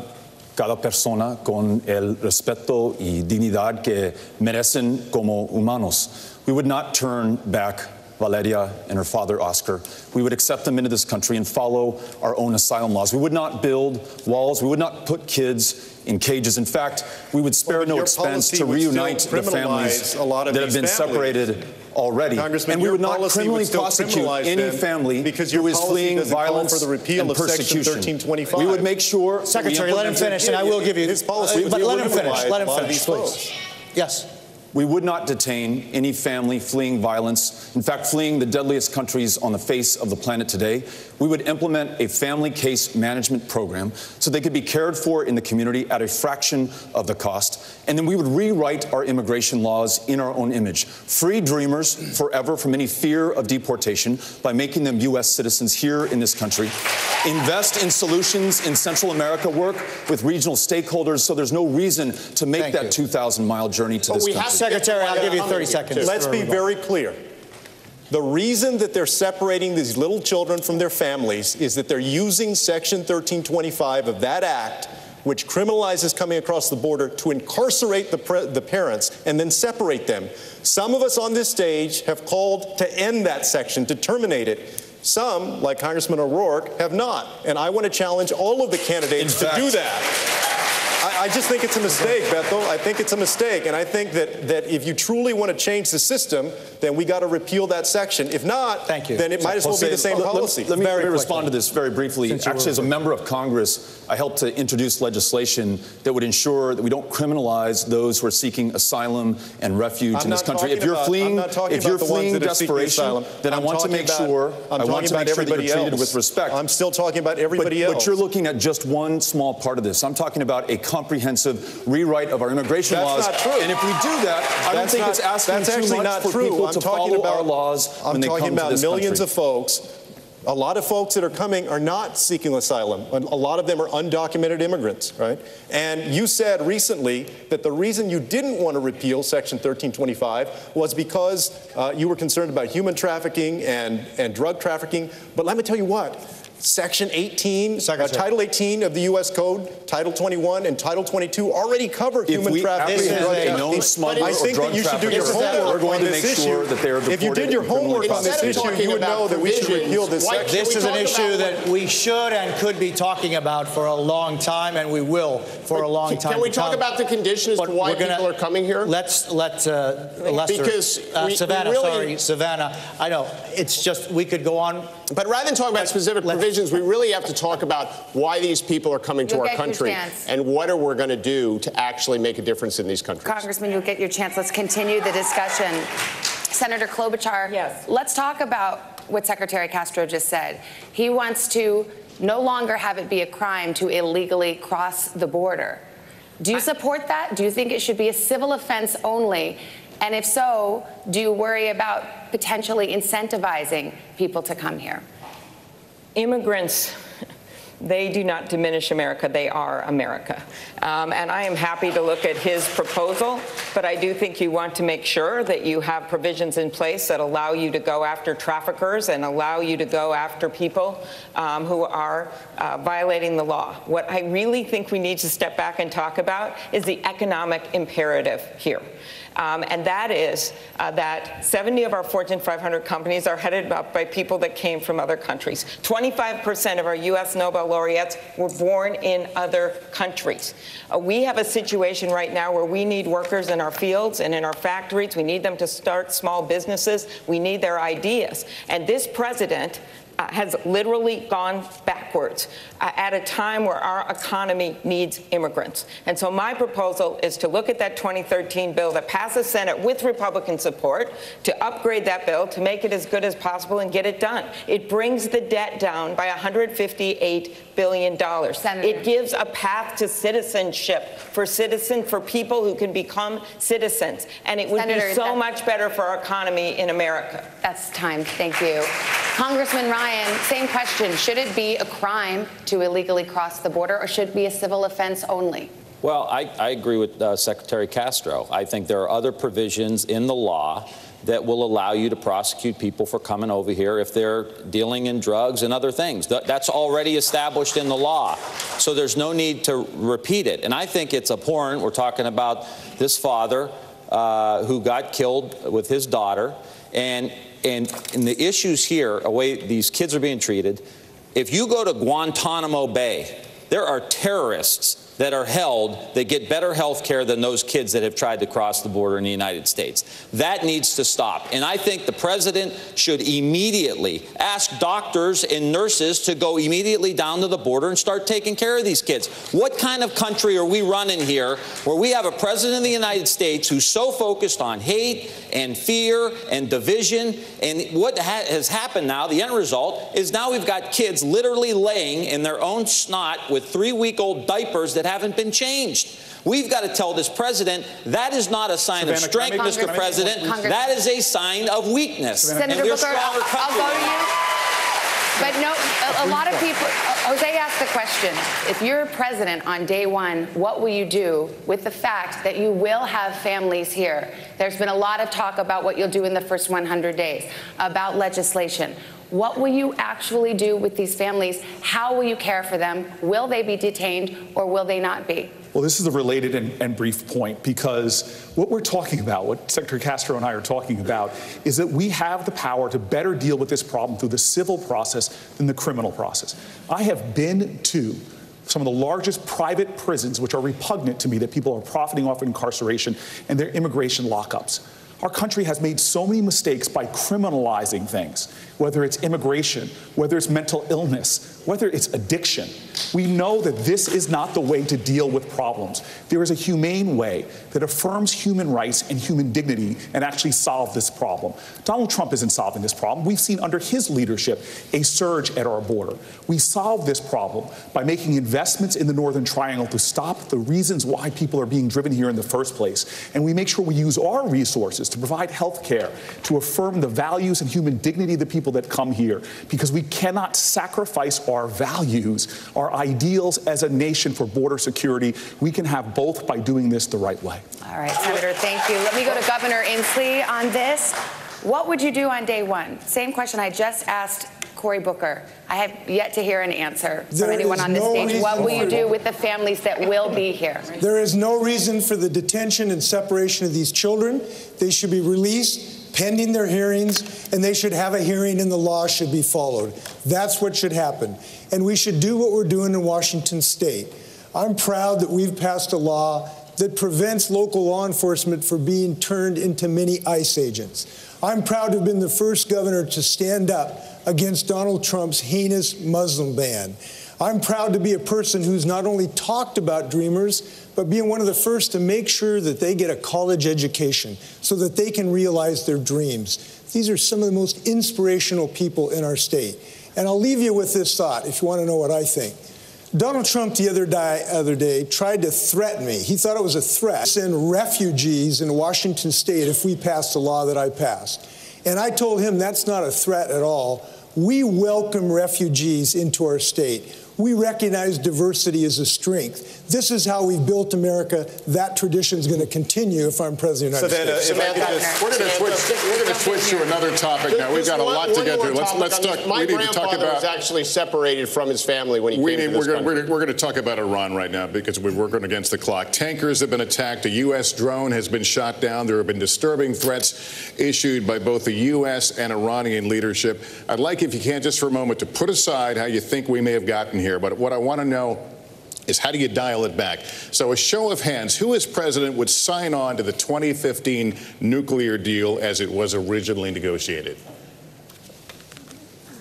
cada persona con el respeto y dignidad que merecen como humanos. We would not turn back Valeria and her father, Oscar. We would accept them into this country and follow our own asylum laws. We would not build walls. We would not put kids in cages. In fact, we would spare no expense to reunite the families that have been separated already. And we would not criminally prosecute any family who is fleeing violence and persecution. We would make sure... Secretary, let him finish, and I will give you... But let him finish. Let him finish, please. Yes. We would not detain any family fleeing violence, in fact, fleeing the deadliest countries on the face of the planet today. We would implement a family case management program so they could be cared for in the community at a fraction of the cost. And then we would rewrite our immigration laws in our own image. Free dreamers forever from any fear of deportation by making them U.S. citizens here in this country. Invest in solutions in Central America, work with regional stakeholders so there's no reason to make that 2,000-mile journey to this country. Secretary, I'll give you 30 seconds. Let's be very clear. The reason that they're separating these little children from their families is that they're using Section 1325 of that act, which criminalizes coming across the border, to incarcerate the parents and then separate them. Some of us on this stage have called to end that section, to terminate it. Some, like Congressman O'Rourke, have not. And I want to challenge all of the candidates to do that. I just think it's a mistake, Beto. I think it's a mistake. And I think that if you truly want to change the system, then we got to repeal that section. If not, then it might as well be the same policy. Let me respond to this very briefly. Actually, as a member of Congress, I helped to introduce legislation that would ensure that we don't criminalize those who are seeking asylum and refuge in this country. If you're fleeing desperation, then I want to make sure that you're treated with respect. I'm still talking about everybody else. But you're looking at just one small part of this. I'm talking about a comprehensive rewrite of our immigration laws. That's not true. And if we do that, I don't think it's asking too much for people to follow our laws when they come to this country. I'm talking about millions of folks. A lot of folks that are coming are not seeking asylum. A lot of them are undocumented immigrants, right? And you said recently that the reason you didn't want to repeal Section 1325 was because you were concerned about human trafficking and drug trafficking. But let me tell you what. Section 18, Secretary. Title 18 of the U.S. Code, Title 21, and Title 22 already cover human trafficking and drug trafficking. known smuggler I think or drug that you should do your trafficker, homework we're going on to this make sure issue. that they are If you did deported your and criminally homework on this prosecuted. issue, you would know that we should repeal this section. This is an issue that we should and could be talking about for a long time, and we will for a long time. Can we to talk come. about the conditions But to why we're gonna- people are coming here? Let's let Lester, Because we Savannah, really- sorry, Savannah. I know it's just we could go on. But rather than talk about specific provisions, we really have to talk about why these people are coming to You'll our get your country chance. and what are we going to do to actually make a difference in these countries. Congressman, you'll get your chance. Let's continue the discussion. Senator Klobuchar, Yes. let's talk about what Secretary Castro just said. He wants to no longer have it be a crime to illegally cross the border. Do you support that? Do you think it should be a civil offense only? And if so, do you worry about potentially incentivizing people to come here? Immigrants, they do not diminish America. They are America. And I am happy to look at his proposal, but I do think you want to make sure that you have provisions in place that allow you to go after traffickers and allow you to go after people who are violating the law. What I really think we need to step back and talk about is the economic imperative here. And that is that 70 of our Fortune 500 companies are headed up by people that came from other countries. 25% of our U.S. Nobel laureates were born in other countries. We have a situation right now where we need workers in our fields and in our factories. We need them to start small businesses. We need their ideas. And this president has literally gone backwards at a time where our economy needs immigrants. And so my proposal is to look at that 2013 bill that passed the Senate with Republican support, to upgrade that bill, to make it as good as possible and get it done. It brings the debt down by $158 billion. Senator. It gives a path to citizenship for people who can become citizens. And it would Senator, be so much better for our economy in America. That's time. Thank you. Congressman Ryan, same question. Should it be a crime to illegally cross the border, or should it be a civil offense only? Well, I agree with Secretary Castro. I think there are other provisions in the law that will allow you to prosecute people for coming over here if they're dealing in drugs and other things. That's already established in the law. So there's no need to repeat it. And I think it's abhorrent. We're talking about this father who got killed with his daughter. And the issues here, the way these kids are being treated, if you go to Guantanamo Bay, there are terrorists that are held that get better health care than those kids that have tried to cross the border in the United States. That needs to stop. And I think the president should immediately ask doctors and nurses to go immediately down to the border and start taking care of these kids. What kind of country are we running here where we have a president of the United States who's so focused on hate and fear and division? And what has happened now, the end result, is now we've got kids literally laying in their own snot with 3-week-old diapers that haven't been changed. We've got to tell this president that is not a sign of strength, Mr. President. That is a sign of weakness. Senator Booker, I'll go to you. But no, a lot of people, Jose asked the question, if you're president on day one, what will you do with the fact that you will have families here? There's been a lot of talk about what you'll do in the first 100 days, about legislation. What will you actually do with these families? How will you care for them? Will they be detained or will they not be? Well, this is a related and brief point, because what we're talking about, what Secretary Castro and I are talking about, is that we have the power to better deal with this problem through the civil process than the criminal process. I have been to some of the largest private prisons, which are repugnant to me, that people are profiting off incarceration, and their immigration lockups. Our country has made so many mistakes by criminalizing things, whether it's immigration, whether it's mental illness, whether it's addiction. We know that this is not the way to deal with problems. There is a humane way that affirms human rights and human dignity and actually solve this problem. Donald Trump isn't solving this problem. We've seen under his leadership a surge at our border. We solve this problem by making investments in the Northern Triangle to stop the reasons why people are being driven here in the first place. And we make sure we use our resources to provide health care, to affirm the values and human dignity of the people that come here, because we cannot sacrifice our values, our ideals as a nation for border security. We can have both by doing this the right way. All right, Senator, thank you. Let me go to Governor Inslee on this. What would you do on day one? Same question I just asked Cory Booker, I have yet to hear an answer from There anyone is on this no stage. What will you reason do with the families that will be here? There is no reason for the detention and separation of these children. They should be released pending their hearings, and they should have a hearing and the law should be followed. That's what should happen. And we should do what we're doing in Washington State. I'm proud that we've passed a law that prevents local law enforcement from being turned into mini ICE agents. I'm proud to have been the first governor to stand up against Donald Trump's heinous Muslim ban. I'm proud to be a person who's not only talked about Dreamers, but being one of the first to make sure that they get a college education so that they can realize their dreams. These are some of the most inspirational people in our state. And I'll leave you with this thought if you want to know what I think. Donald Trump the other day tried to threaten me. He thought it was a threat. Send refugees in Washington State if we passed the law that I passed. And I told him that's not a threat at all. We welcome refugees into our state. We recognize diversity as a strength. This is how we've built America. That tradition is going to continue if I'm president of the United States. We're going to switch to another topic now. We've got a lot to get through. Let's talk. My grandfather was actually separated from his family when he came to this country. We're going to talk about Iran right now because we're working against the clock. Tankers have been attacked. A U.S. drone has been shot down. There have been disturbing threats issued by both the U.S. and Iranian leadership. I'd like, if you can, just for a moment, to put aside how you think we may have gotten here. But what I want to know is, how do you dial it back? So a show of hands, who as president would sign on to the 2015 nuclear deal as it was originally negotiated?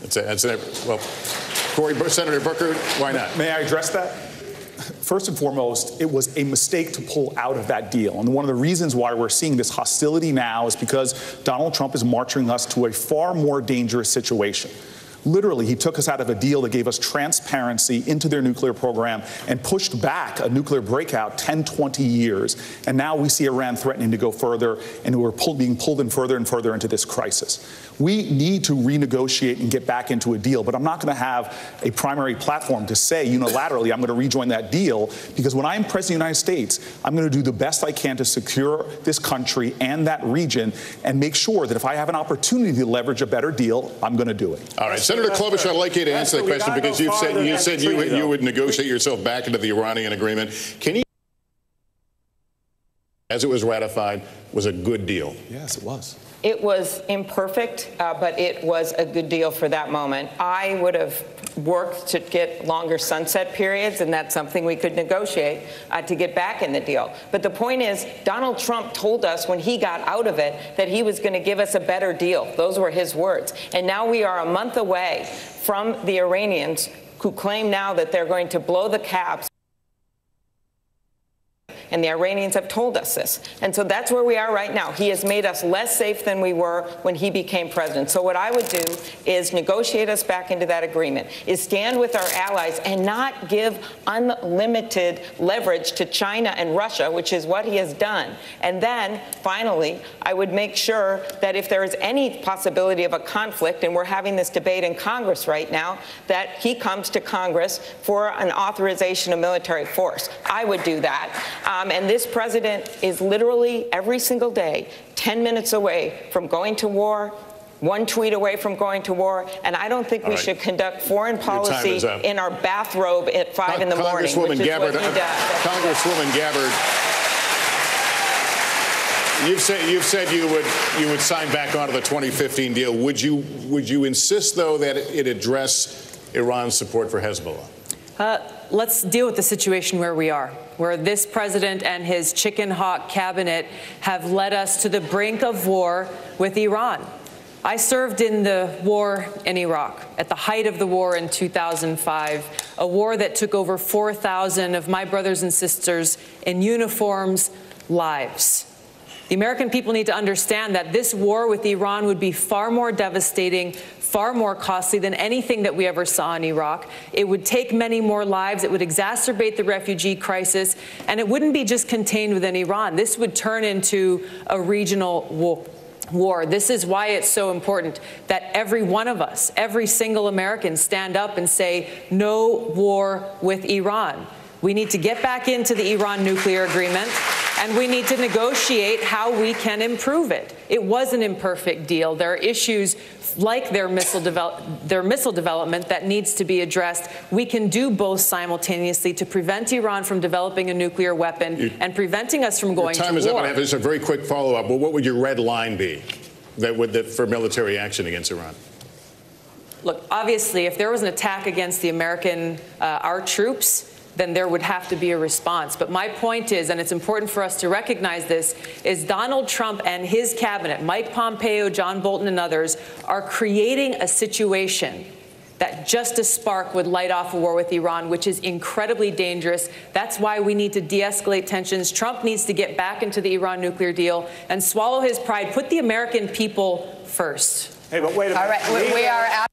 Well, Senator Booker, why not? May I address that? First and foremost, it was a mistake to pull out of that deal. And one of the reasons why we're seeing this hostility now is because Donald Trump is marching us to a far more dangerous situation. Literally, he took us out of a deal that gave us transparency into their nuclear program and pushed back a nuclear breakout 10, 20 years. And now we see Iran threatening to go further, and we're being pulled in further and further into this crisis. We need to renegotiate and get back into a deal, but I'm not going to have a primary platform to say unilaterally I'm going to rejoin that deal, because when I'm president of the United States, I'm going to do the best I can to secure this country and that region and make sure that if I have an opportunity to leverage a better deal, I'm going to do it. All right, Senator Klobuchar, I'd like you to answer that question because you said you would negotiate yourself back into the Iranian agreement. Can you, as it was ratified, was a good deal? Yes, it was. It was imperfect, but it was a good deal for that moment. I would have worked to get longer sunset periods, and that's something we could negotiate to get back in the deal. But the point is, Donald Trump told us when he got out of it that he was going to give us a better deal. Those were his words. And now we are a month away from the Iranians, who claim now that they're going to blow the caps. And the Iranians have told us this. And so that's where we are right now. He has made us less safe than we were when he became president. So what I would do is negotiate us back into that agreement, is stand with our allies and not give unlimited leverage to China and Russia, which is what he has done. And then, finally, I would make sure that if there is any possibility of a conflict, and we're having this debate in Congress right now, that he comes to Congress for an authorization of military force. I would do that. And this president is literally every single day 10 minutes away from going to war, one tweet away from going to war, and I don't think we should conduct foreign policy in our bathrobe at 5 in the morning, which is what he does. Congresswoman Gabbard, you've said you would sign back onto the 2015 deal. Would you insist, though, that it address Iran's support for Hezbollah? Let's deal with the situation where we are, where this president and his chicken hawk cabinet have led us to the brink of war with Iran. I served in the war in Iraq at the height of the war in 2005, a war that took over 4,000 of my brothers and sisters in uniforms' lives. The American people need to understand that this war with Iran would be far more devastating, far more costly than anything that we ever saw in Iraq. It would take many more lives. It would exacerbate the refugee crisis. And it wouldn't be just contained within Iran. This would turn into a regional war. This is why it's so important that every one of us, every single American, stand up and say, no war with Iran. We need to get back into the Iran nuclear agreement, and we need to negotiate how we can improve it. It was an imperfect deal. There are issues like their missile development that needs to be addressed. We can do both simultaneously to prevent Iran from developing a nuclear weapon and preventing us from going to war. Time is up, and I have just a very quick follow-up. Well, what would your red line be for military action against Iran? Look, obviously, if there was an attack against the our troops, then there would have to be a response. But my point is, and it's important for us to recognize this, is Donald Trump and his cabinet, Mike Pompeo, John Bolton, and others, are creating a situation that just a spark would light off a war with Iran, which is incredibly dangerous. That's why we need to de-escalate tensions. Trump needs to get back into the Iran nuclear deal and swallow his pride, put the American people first. Hey, but wait a minute. All right, we are out.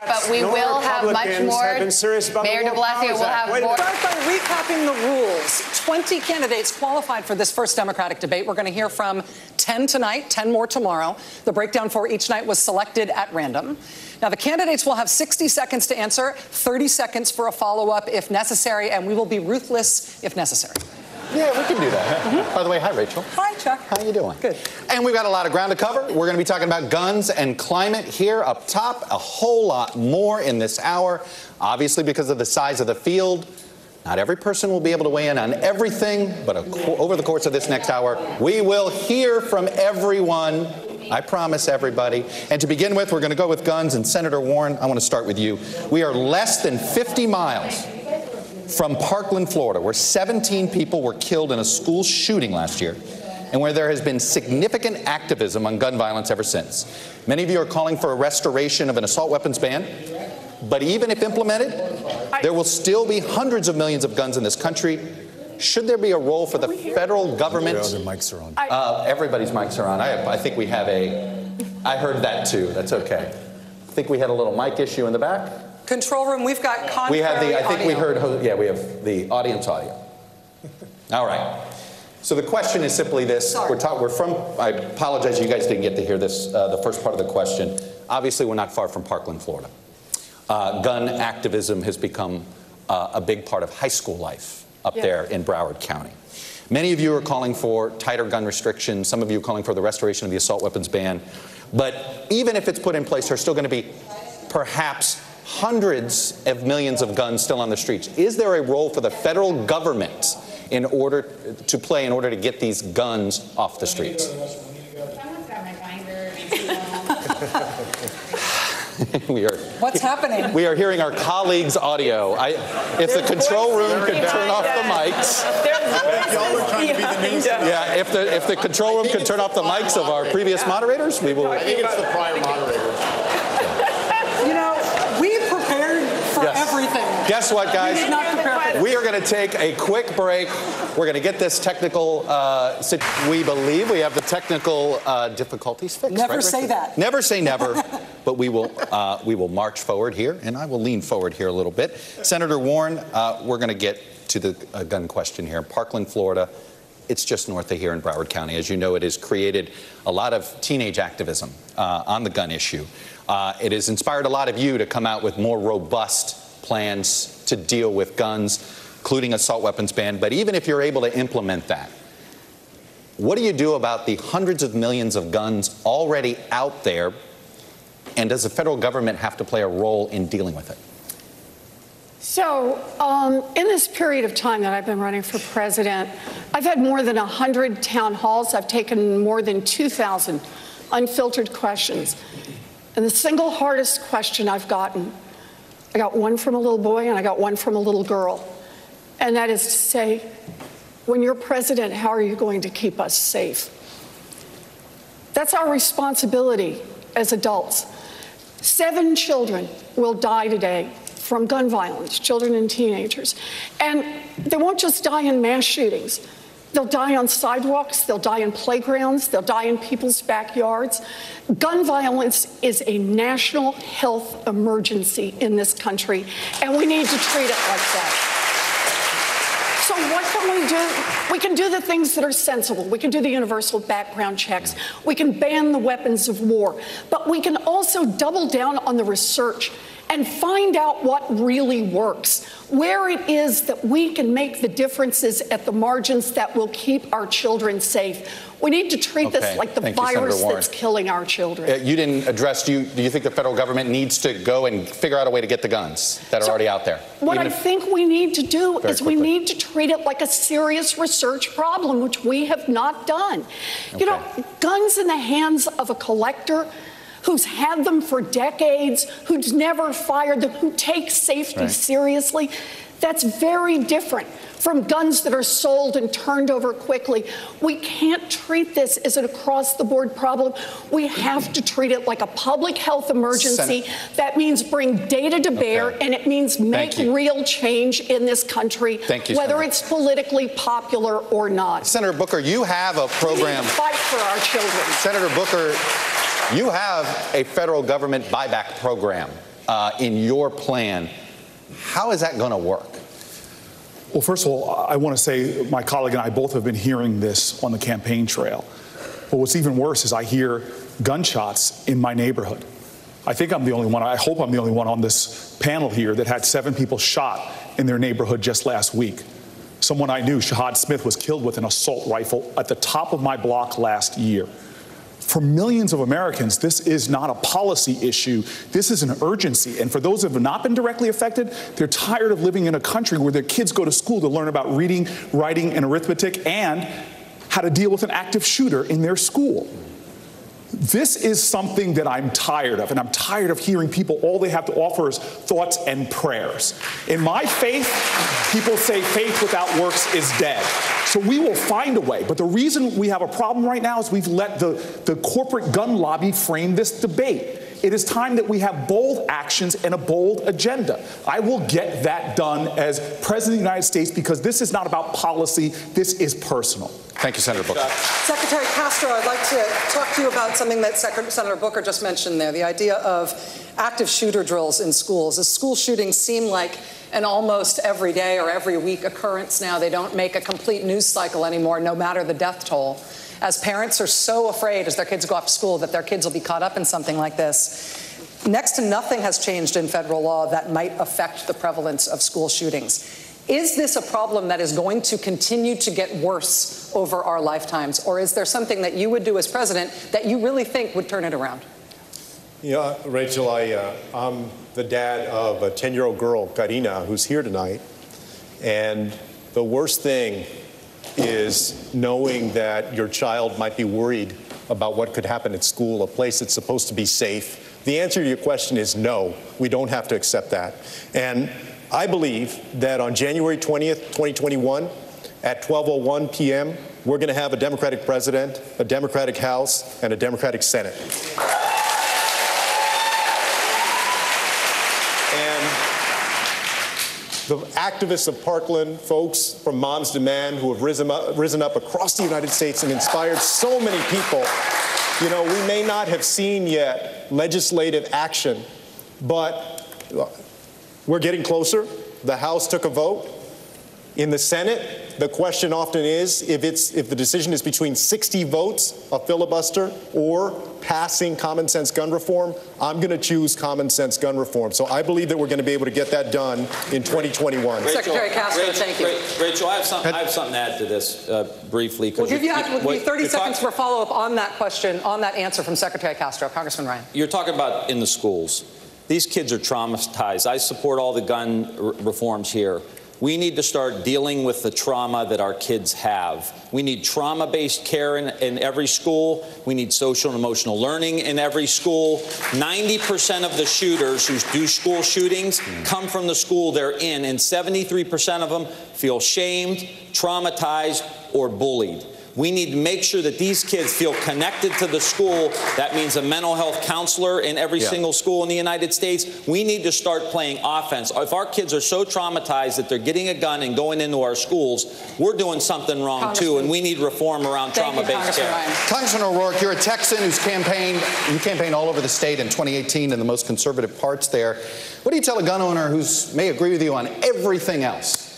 But we will have much more. Mayor de Blasio will have more. Start by recapping the rules. 20 candidates qualified for this first Democratic debate. We're going to hear from 10 tonight, 10 more tomorrow. The breakdown for each night was selected at random. Now, the candidates will have 60 seconds to answer, 30 seconds for a follow-up if necessary, and we will be ruthless if necessary. Yeah, we can do that. By the way, hi, Rachel. Hi, Chuck. How you doing? Good. And we've got a lot of ground to cover. We're going to be talking about guns and climate here up top. A whole lot more in this hour. Obviously, because of the size of the field, not every person will be able to weigh in on everything, but over the course of this next hour, we will hear from everyone. I promise everybody. And to begin with, we're going to go with guns. And Senator Warren, I want to start with you. We are less than 50 miles from Parkland, Florida, where 17 people were killed in a school shooting last year, and where there has been significant activism on gun violence ever since. Many of you are calling for a restoration of an assault weapons ban, but even if implemented, there will still be hundreds of millions of guns in this country. Should there be a role for the federal government? Their mics are on. Everybody's mics are on. I think we have I heard that too. That's okay. I think we had a little mic issue in the back. Control room, we've got contrary We have I think audio. we heard, yeah, we have the audience audio. All right. So the question is simply this. We're from, I apologize, you guys didn't get to hear this, the first part of the question. Obviously, we're not far from Parkland, Florida. Gun activism has become a big part of high school life up there in Broward County. Many of you are calling for tighter gun restrictions. Some of you are calling for the restoration of the assault weapons ban. But even if it's put in place, there's still going to be perhaps hundreds of millions of guns still on the streets. Is there a role for the federal government in order to get these guns off the streets? What's happening? We are hearing our colleagues' audio. If the control room could turn off the mics. Yeah, if the control room could turn off the mics of our previous moderators, we will. I think it's the prior moderators. You know, we prepared for everything. Guess what, guys? We did not prepare for this. We are going to take a quick break. We're going to get this technical, we believe we have the technical difficulties fixed. Never say that. Never say never, but we will march forward here, and I will lean forward here a little bit. Senator Warren, we're going to get to the gun question here. Parkland, Florida, it's just north of here in Broward County. As you know, it has created a lot of teenage activism on the gun issue. It has inspired a lot of you to come out with more robust plans to deal with guns, including assault weapons ban. But even if you're able to implement that, what do you do about the hundreds of millions of guns already out there? And does the federal government have to play a role in dealing with it? So in this period of time that I've been running for president, I've had more than 100 town halls. I've taken more than 2,000 unfiltered questions. And the single hardest question I've gotten, I got one from a little boy and I got one from a little girl. And that is to say, when you're president, how are you going to keep us safe? That's our responsibility as adults. 7 children will die today from gun violence, children and teenagers. And they won't just die in mass shootings. They'll die on sidewalks, they'll die in playgrounds, they'll die in people's backyards. Gun violence is a national health emergency in this country, and we need to treat it like that. So what can we do? We can do the things that are sensible. We can do the universal background checks. We can ban the weapons of war. But we can also double down on the research and find out what really works, where it is that we can make the differences at the margins that will keep our children safe. We need to treat this like the virus that's killing our children. You didn't address, do you think the federal government needs to go and figure out a way to get the guns that are already out there? What I think we need to do is we need to treat it like a serious research problem, which we have not done. You know, guns in the hands of a collector who's had them for decades, who's never fired them, who takes safety seriously, that's very different from guns that are sold and turned over quickly. We can't treat this as an across-the-board problem. We have to treat it like a public health emergency. That means bring data to bear, and it means make real change in this country, whether it's politically popular or not. Senator Booker, you have a program. We need to fight for our children. Senator Booker, you have a federal government buyback program in your plan. How is that going to work? Well, first of all, I want to say my colleague and I both have been hearing this on the campaign trail. But what's even worse is I hear gunshots in my neighborhood. I think I'm the only one, I hope I'm the only one on this panel here that had 7 people shot in their neighborhood just last week. Someone I knew, Shahad Smith, was killed with an assault rifle at the top of my block last year. For millions of Americans, this is not a policy issue. This is an urgency. And for those who have not been directly affected, they're tired of living in a country where their kids go to school to learn about reading, writing, and arithmetic, and how to deal with an active shooter in their school. This is something that I'm tired of, and I'm tired of hearing people, all they have to offer is thoughts and prayers. In my faith, people say faith without works is dead. So we will find a way. But the reason we have a problem right now is we've let the corporate gun lobby frame this debate. It is time that we have bold actions and a bold agenda. I will get that done as President of the United States because this is not about policy, this is personal. Thank you, Senator Booker. Secretary Castro, I'd like to talk to you about something that Senator Booker just mentioned there, the idea of active shooter drills in schools. As school shootings seem like an almost every day or every week occurrence now, they don't make a complete news cycle anymore, no matter the death toll. As parents are so afraid as their kids go off to school that their kids will be caught up in something like this, next to nothing has changed in federal law that might affect the prevalence of school shootings. Is this a problem that is going to continue to get worse over our lifetimes? Or is there something that you would do as president that you really think would turn it around? Yeah, Rachel, I'm the dad of a 10-year-old girl, Karina, who's here tonight. And the worst thing is knowing that your child might be worried about what could happen at school, a place that's supposed to be safe. The answer to your question is no, we don't have to accept that. And I believe that on January 20th, 2021, at 12:01 p.m., we're going to have a Democratic president, a Democratic House, and a Democratic Senate. The activists of Parkland, folks from Moms Demand, who have risen up across the United States and inspired so many people. You know, we may not have seen yet legislative action, but we're getting closer. The House took a vote. In the Senate, the question often is if the decision is between 60 votes, a filibuster, or passing common sense gun reform, I'm going to choose common sense gun reform. So I believe that we're going to be able to get that done in 2021. Secretary Castro, thank you. Rachel, I have something to add to this briefly. We'll give you 30 seconds for follow-up on that question, on that answer from Secretary Castro. Congressman Ryan. You're talking about in the schools. These kids are traumatized. I support all the gun reforms here. We need to start dealing with the trauma that our kids have. We need trauma-based care in every school. We need social and emotional learning in every school. 90% of the shooters who do school shootings come from the school they're in, and 73% of them feel shamed, traumatized, or bullied. We need to make sure that these kids feel connected to the school. That means a mental health counselor in every single school in the United States. We need to start playing offense. If our kids are so traumatized that they're getting a gun and going into our schools, we're doing something wrong too, and we need reform around trauma-based care. Congressman O'Rourke, you're a Texan who's you campaigned all over the state in 2018 in the most conservative parts there. What do you tell a gun owner who may agree with you on everything else?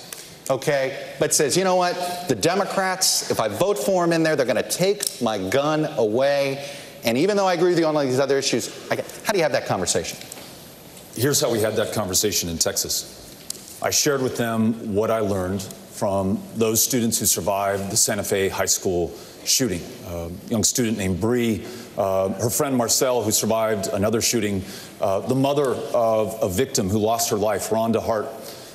Okay, but says, you know what, the Democrats, if I vote for them in there, they're going to take my gun away. And even though I agree with you on all these other issues, how do you have that conversation? Here's how we had that conversation in Texas. I shared with them what I learned from those students who survived the Santa Fe High School shooting. A young student named Bree, her friend Marcel, who survived another shooting, the mother of a victim who lost her life, Rhonda Hart.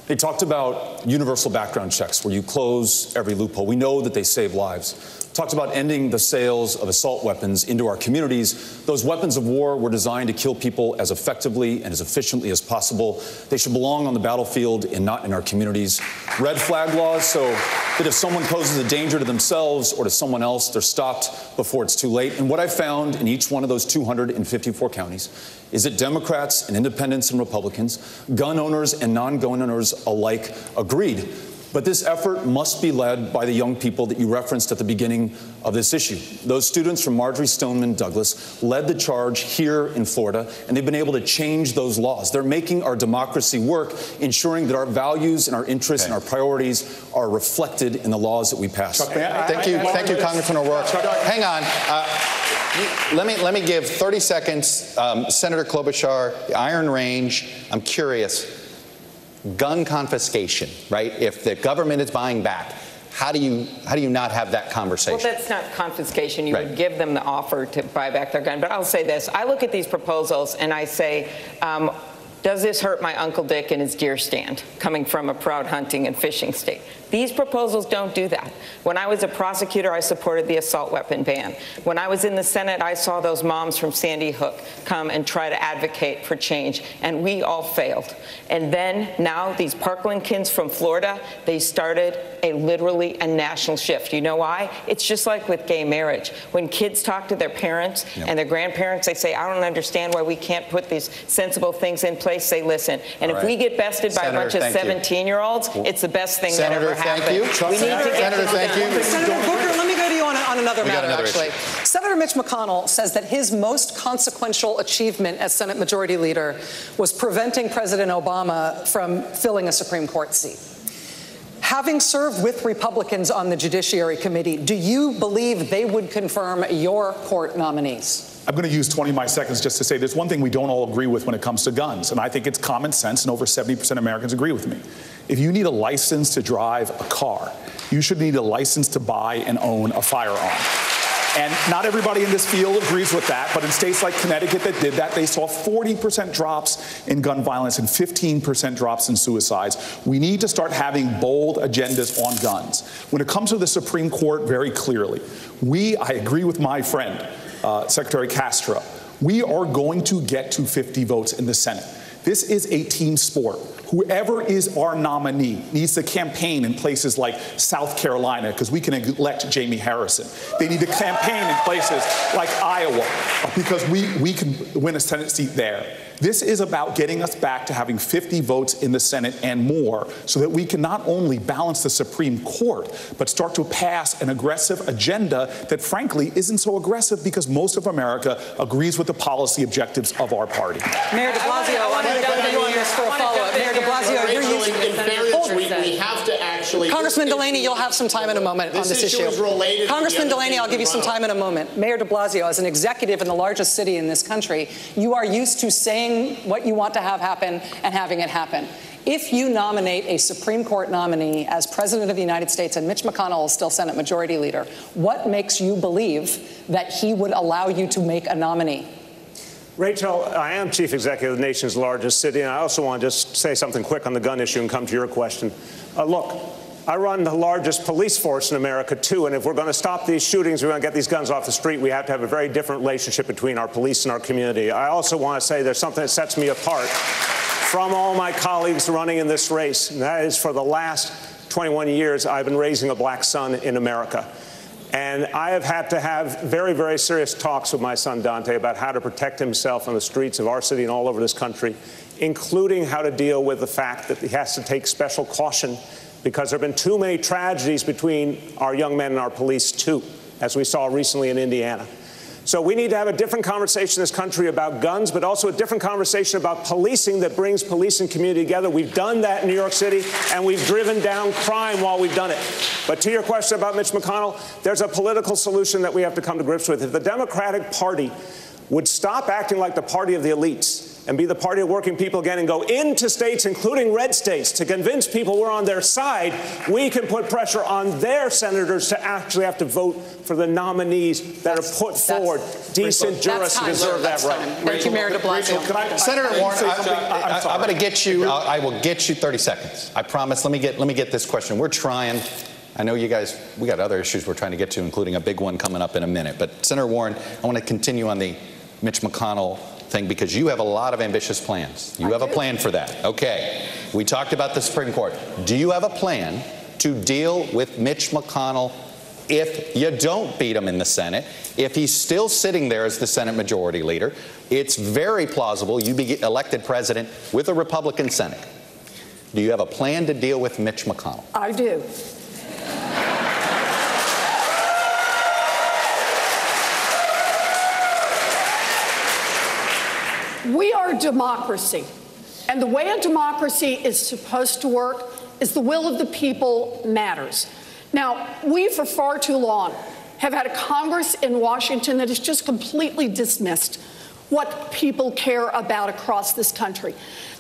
They talked about universal background checks, where you close every loophole. We know that they save lives. Talked about ending the sales of assault weapons into our communities. Those weapons of war were designed to kill people as effectively and as efficiently as possible. They should belong on the battlefield and not in our communities. Red flag laws, so that if someone poses a danger to themselves or to someone else, they're stopped before it's too late. And what I found in each one of those 254 counties is that Democrats and independents and Republicans, gun owners and non-gun owners alike, agreed. But this effort must be led by the young people that you referenced at the beginning of this issue. Those students from Marjory Stoneman Douglas led the charge here in Florida, and they've been able to change those laws. They're making our democracy work, ensuring that our values and our interests and our priorities are reflected in the laws that we pass. Thank you, Congressman O'Rourke. Hang on. Let me give 30 seconds. Senator Klobuchar, the Iron Range, I'm curious. Gun confiscation, right? If the government is buying back, how do you not have that conversation? Well, that's not confiscation. You would give them the offer to buy back their gun. But I'll say this. I look at these proposals and I say, does this hurt my Uncle Dick and his deer stand, coming from a proud hunting and fishing state? These proposals don't do that. When I was a prosecutor, I supported the assault weapon ban. When I was in the Senate, I saw those moms from Sandy Hook come and try to advocate for change, and we all failed. And then now these Parkland kids from Florida, they started literally a national shift. You know why? It's just like with gay marriage. When kids talk to their parents and their grandparents, they say, I don't understand why we can't put these sensible things in place. They listen. And if we get bested by a bunch of 17-year-olds, it's the best thing that ever happened. Thank you. We need to get Senator, thank you. Senator Booker, let me go to you on another matter, actually. Senator Mitch McConnell says that his most consequential achievement as Senate Majority Leader was preventing President Obama from filling a Supreme Court seat. Having served with Republicans on the Judiciary Committee, do you believe they would confirm your court nominees? I'm going to use 20 of my seconds just to say there's one thing we don't all agree with when it comes to guns, and I think it's common sense, and over 70% of Americans agree with me. If you need a license to drive a car, you should need a license to buy and own a firearm. And not everybody in this field agrees with that, but in states like Connecticut that did that, they saw 40% drops in gun violence and 15% drops in suicides. We need to start having bold agendas on guns. When it comes to the Supreme Court, very clearly, I agree with my friend, Secretary Castro. We are going to get to 50 votes in the Senate. This is a team sport. Whoever is our nominee needs to campaign in places like South Carolina, because we can elect Jamie Harrison. They need to campaign in places like Iowa, because we can win a Senate seat there. This is about getting us back to having 50 votes in the Senate and more, so that we can not only balance the Supreme Court, but start to pass an aggressive agenda that, frankly, isn't so aggressive because most of America agrees with the policy objectives of our party. Mayor de Blasio, I want to jump in on this for a follow-up. Mayor de Blasio, you're using we have to actually... Congressman Delaney, you'll have some time in a moment on this issue. Congressman Delaney, I'll give you some time in a moment. Mayor de Blasio, as an executive in the largest city in this country, you are used to saying what you want to have happen and having it happen. If you nominate a Supreme Court nominee as President of the United States and Mitch McConnell is still Senate Majority Leader, what makes you believe that he would allow you to make a nominee? Rachel, I am chief executive of the nation's largest city, and I also want to just say something quick on the gun issue and come to your question. Look, I run the largest police force in America, too, and if we're going to stop these shootings, we're going to get these guns off the street, we have to have a very different relationship between our police and our community. I also want to say there's something that sets me apart from all my colleagues running in this race, and that is for the last 21 years, I've been raising a black son in America. And I have had to have very, very serious talks with my son Dante about how to protect himself on the streets of our city and all over this country, including how to deal with the fact that he has to take special caution because there have been too many tragedies between our young men and our police, too, as we saw recently in Indiana. So we need to have a different conversation in this country about guns, but also a different conversation about policing that brings police and community together. We've done that in New York City, and we've driven down crime while we've done it. But to your question about Mitch McConnell, there's a political solution that we have to come to grips with. If the Democratic Party would stop acting like the party of the elites and be the party of working people again and go into states, including red states, to convince people we're on their side, we can put pressure on their senators to actually have to vote for the nominees that are put forward. Decent jurists deserve that right. Thank you, Mayor de Blasio. Senator Warren, I'm going to get you. I will get you 30 seconds. I promise. Let me get this question. We're trying. I know you guys, we got other issues we're trying to get to, including a big one coming up in a minute. But Senator Warren, I want to continue on the Mitch McConnell thing because you have a lot of ambitious plans. You have a plan for that. Okay. We talked about the Supreme Court. Do you have a plan to deal with Mitch McConnell if you don't beat him in the Senate? If he's still sitting there as the Senate Majority Leader, it's very plausible you be elected president with a Republican Senate. Do you have a plan to deal with Mitch McConnell? I do. We are a democracy, and the way a democracy is supposed to work is the will of the people matters. Now, we for far too long have had a Congress in Washington that has just completely dismissed what people care about across this country.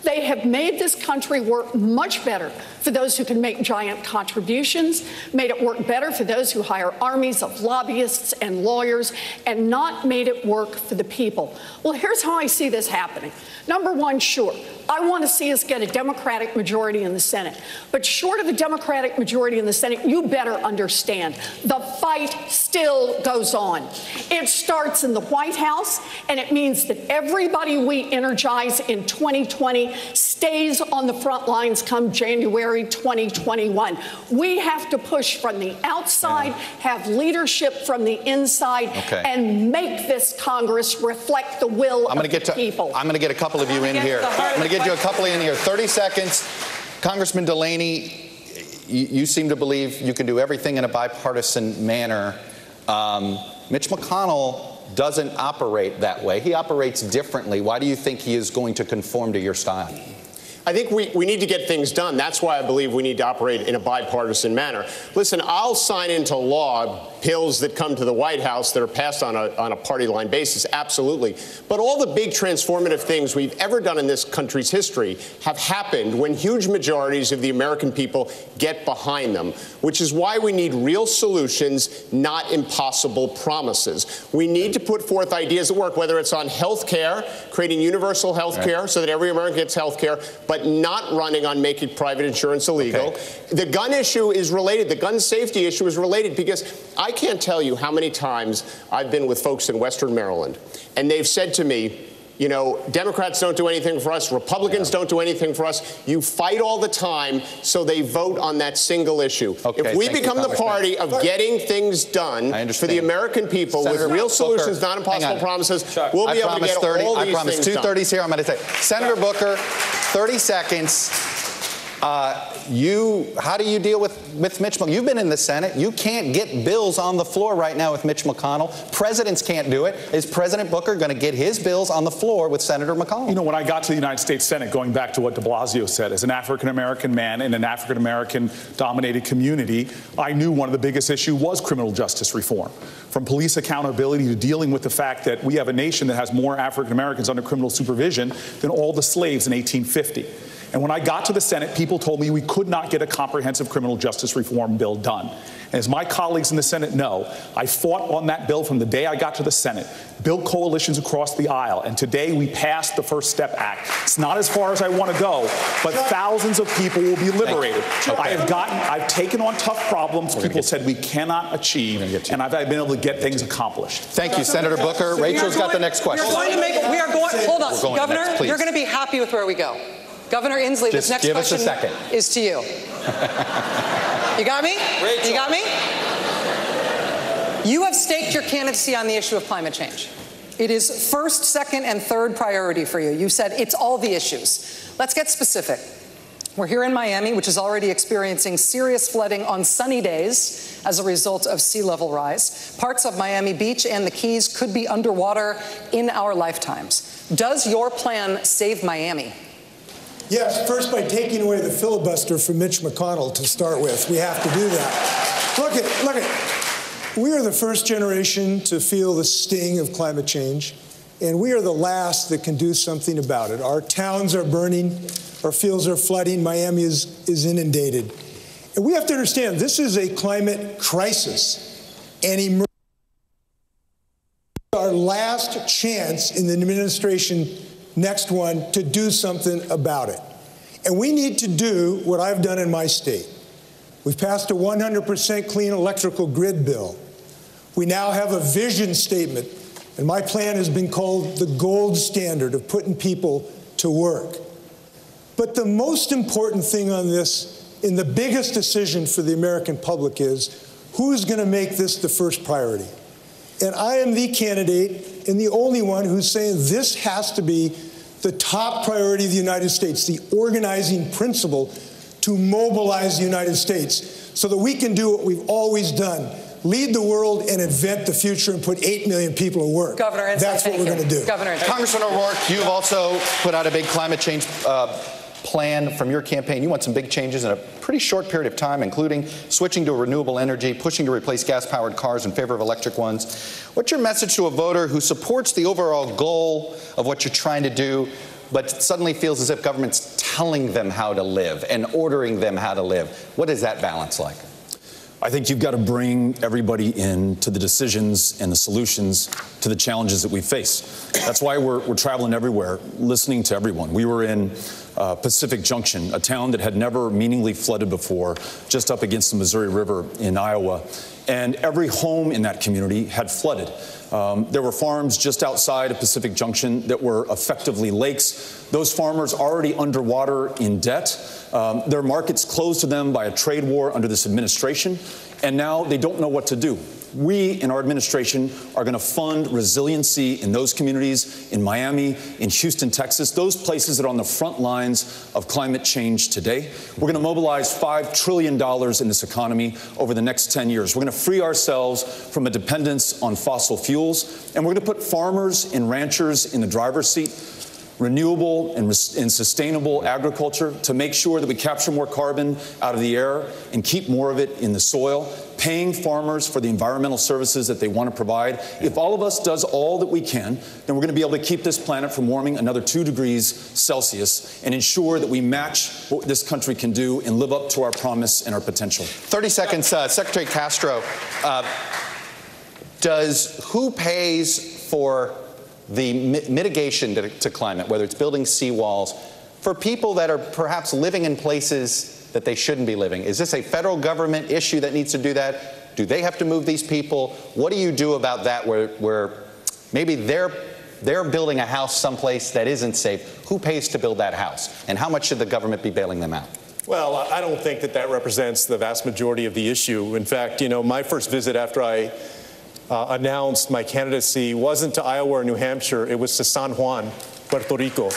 They have made this country work much better for those who can make giant contributions, made it work better for those who hire armies of lobbyists and lawyers, and not made it work for the people. Well, here's how I see this happening. Number one, sure, I want to see us get a Democratic majority in the Senate. But short of a Democratic majority in the Senate, you better understand the fight still goes on. It starts in the White House, and it means that everybody we energize in 2020 stays on the front lines come January 2021. We have to push from the outside, have leadership from the inside, and make this Congress reflect the will of the people. I'm going to get a couple of you in here. I'm going to get you a couple in here. 30 seconds. Congressman Delaney, you seem to believe you can do everything in a bipartisan manner. Mitch McConnell doesn't operate that way. He operates differently. Why do you think he is going to conform to your style? I think we need to get things done. That's why I believe we need to operate in a bipartisan manner. Listen, I'll sign into law bills that come to the White House that are passed on a party line basis, absolutely. But all the big transformative things we've ever done in this country's history have happened when huge majorities of the American people get behind them, which is why we need real solutions, not impossible promises. We need to put forth ideas that work, whether it's on health care, creating universal health care so that every American gets health care, but not running on making private insurance illegal. The gun issue is related. The gun safety issue is related because I can't tell you how many times I've been with folks in Western Maryland, and they've said to me, you know, Democrats don't do anything for us, Republicans don't do anything for us. You fight all the time, so they vote on that single issue. If we become the party of getting things done for the American people Senator with real Booker, solutions, not impossible promises, we'll be able to get all these I promise things 2 done. 30s here. I'm going to say, Senator Booker, 30 seconds. How do you deal with Mitch McConnell? You've been in the Senate. You can't get bills on the floor right now with Mitch McConnell. Presidents can't do it. Is President Booker going to get his bills on the floor with Senator McConnell? You know, when I got to the United States Senate, going back to what de Blasio said, as an African-American man in an African-American dominated community, I knew one of the biggest issues was criminal justice reform. From police accountability to dealing with the fact that we have a nation that has more African-Americans under criminal supervision than all the slaves in 1850. And when I got to the Senate, people told me we could not get a comprehensive criminal justice reform bill done. And as my colleagues in the Senate know, I fought on that bill from the day I got to the Senate, built coalitions across the aisle, and today we passed the First Step Act. It's not as far as I want to go, but thousands of people will be liberated. I've taken on tough problems people said we cannot achieve, and I've been able to get things accomplished. Thank you, Senator Booker. Rachel's got the next question. Hold on, Governor, you're going to be happy with where we go. Governor Inslee, this next question is to you. You got me? Rachel. You got me? You have staked your candidacy on the issue of climate change. It is first, second, and third priority for you. You said it's all the issues. Let's get specific. We're here in Miami, which is already experiencing serious flooding on sunny days as a result of sea level rise. Parts of Miami Beach and the Keys could be underwater in our lifetimes. Does your plan save Miami? Yes, first by taking away the filibuster from Mitch McConnell to start with. We have to do that. Look, we are the first generation to feel the sting of climate change. and we are the last that can do something about it. Our towns are burning, our fields are flooding, Miami is inundated. And we have to understand, this is a climate crisis, and our last chance in the administration, next one, to do something about it. And we need to do what I've done in my state. We've passed a 100% clean electrical grid bill. We now have a vision statement, and my plan has been called the gold standard of putting people to work. But the most important thing on this, and the biggest decision for the American public, is who's going to make this the first priority. And I am the candidate and the only one who's saying this has to be the top priority of the United States, the organizing principle to mobilize the United States so that we can do what we've always done, lead the world and invent the future and put 8 million people to work. Governor, that's what we're going to do. Governor, Congressman O'Rourke, you've also put out a big climate change plan from your campaign. You want some big changes in a pretty short period of time, including switching to renewable energy, pushing to replace gas-powered cars in favor of electric ones. What's your message to a voter who supports the overall goal of what you're trying to do, but suddenly feels as if government's telling them how to live and ordering them how to live? What is that balance like? I think you've got to bring everybody in to the decisions and the solutions to the challenges that we face. That's why we're traveling everywhere, listening to everyone. We were in Pacific Junction, a town that had never meaningfully flooded before, just up against the Missouri River in Iowa. And every home in that community had flooded. There were farms just outside of Pacific Junction that were effectively lakes. Those farmers already underwater in debt. Their markets closed to them by a trade war under this administration, and now they don't know what to do. We, in our administration, are going to fund resiliency in those communities, in Miami, in Houston, Texas, those places that are on the front lines of climate change today. We're going to mobilize $5 trillion in this economy over the next 10 years. We're going to free ourselves from a dependence on fossil fuels, and we're going to put farmers and ranchers in the driver's seat, renewable and sustainable agriculture to make sure that we capture more carbon out of the air and keep more of it in the soil, paying farmers for the environmental services that they want to provide. If all of us does all that we can, then we're going to be able to keep this planet from warming another 2 degrees Celsius and ensure that we match what this country can do and live up to our promise and our potential. 30 seconds. Secretary Castro, who pays for the mitigation to climate, whether it's building seawalls, for people that are perhaps living in places that they shouldn't be living? Is this a federal government issue that needs to do that? Do they have to move these people? What do you do about that where maybe they're building a house someplace that isn't safe? Who pays to build that house? And how much should the government be bailing them out? Well, I don't think that represents the vast majority of the issue. In fact, my first visit after I announced my candidacy wasn't to Iowa or New Hampshire, it was to San Juan, Puerto Rico.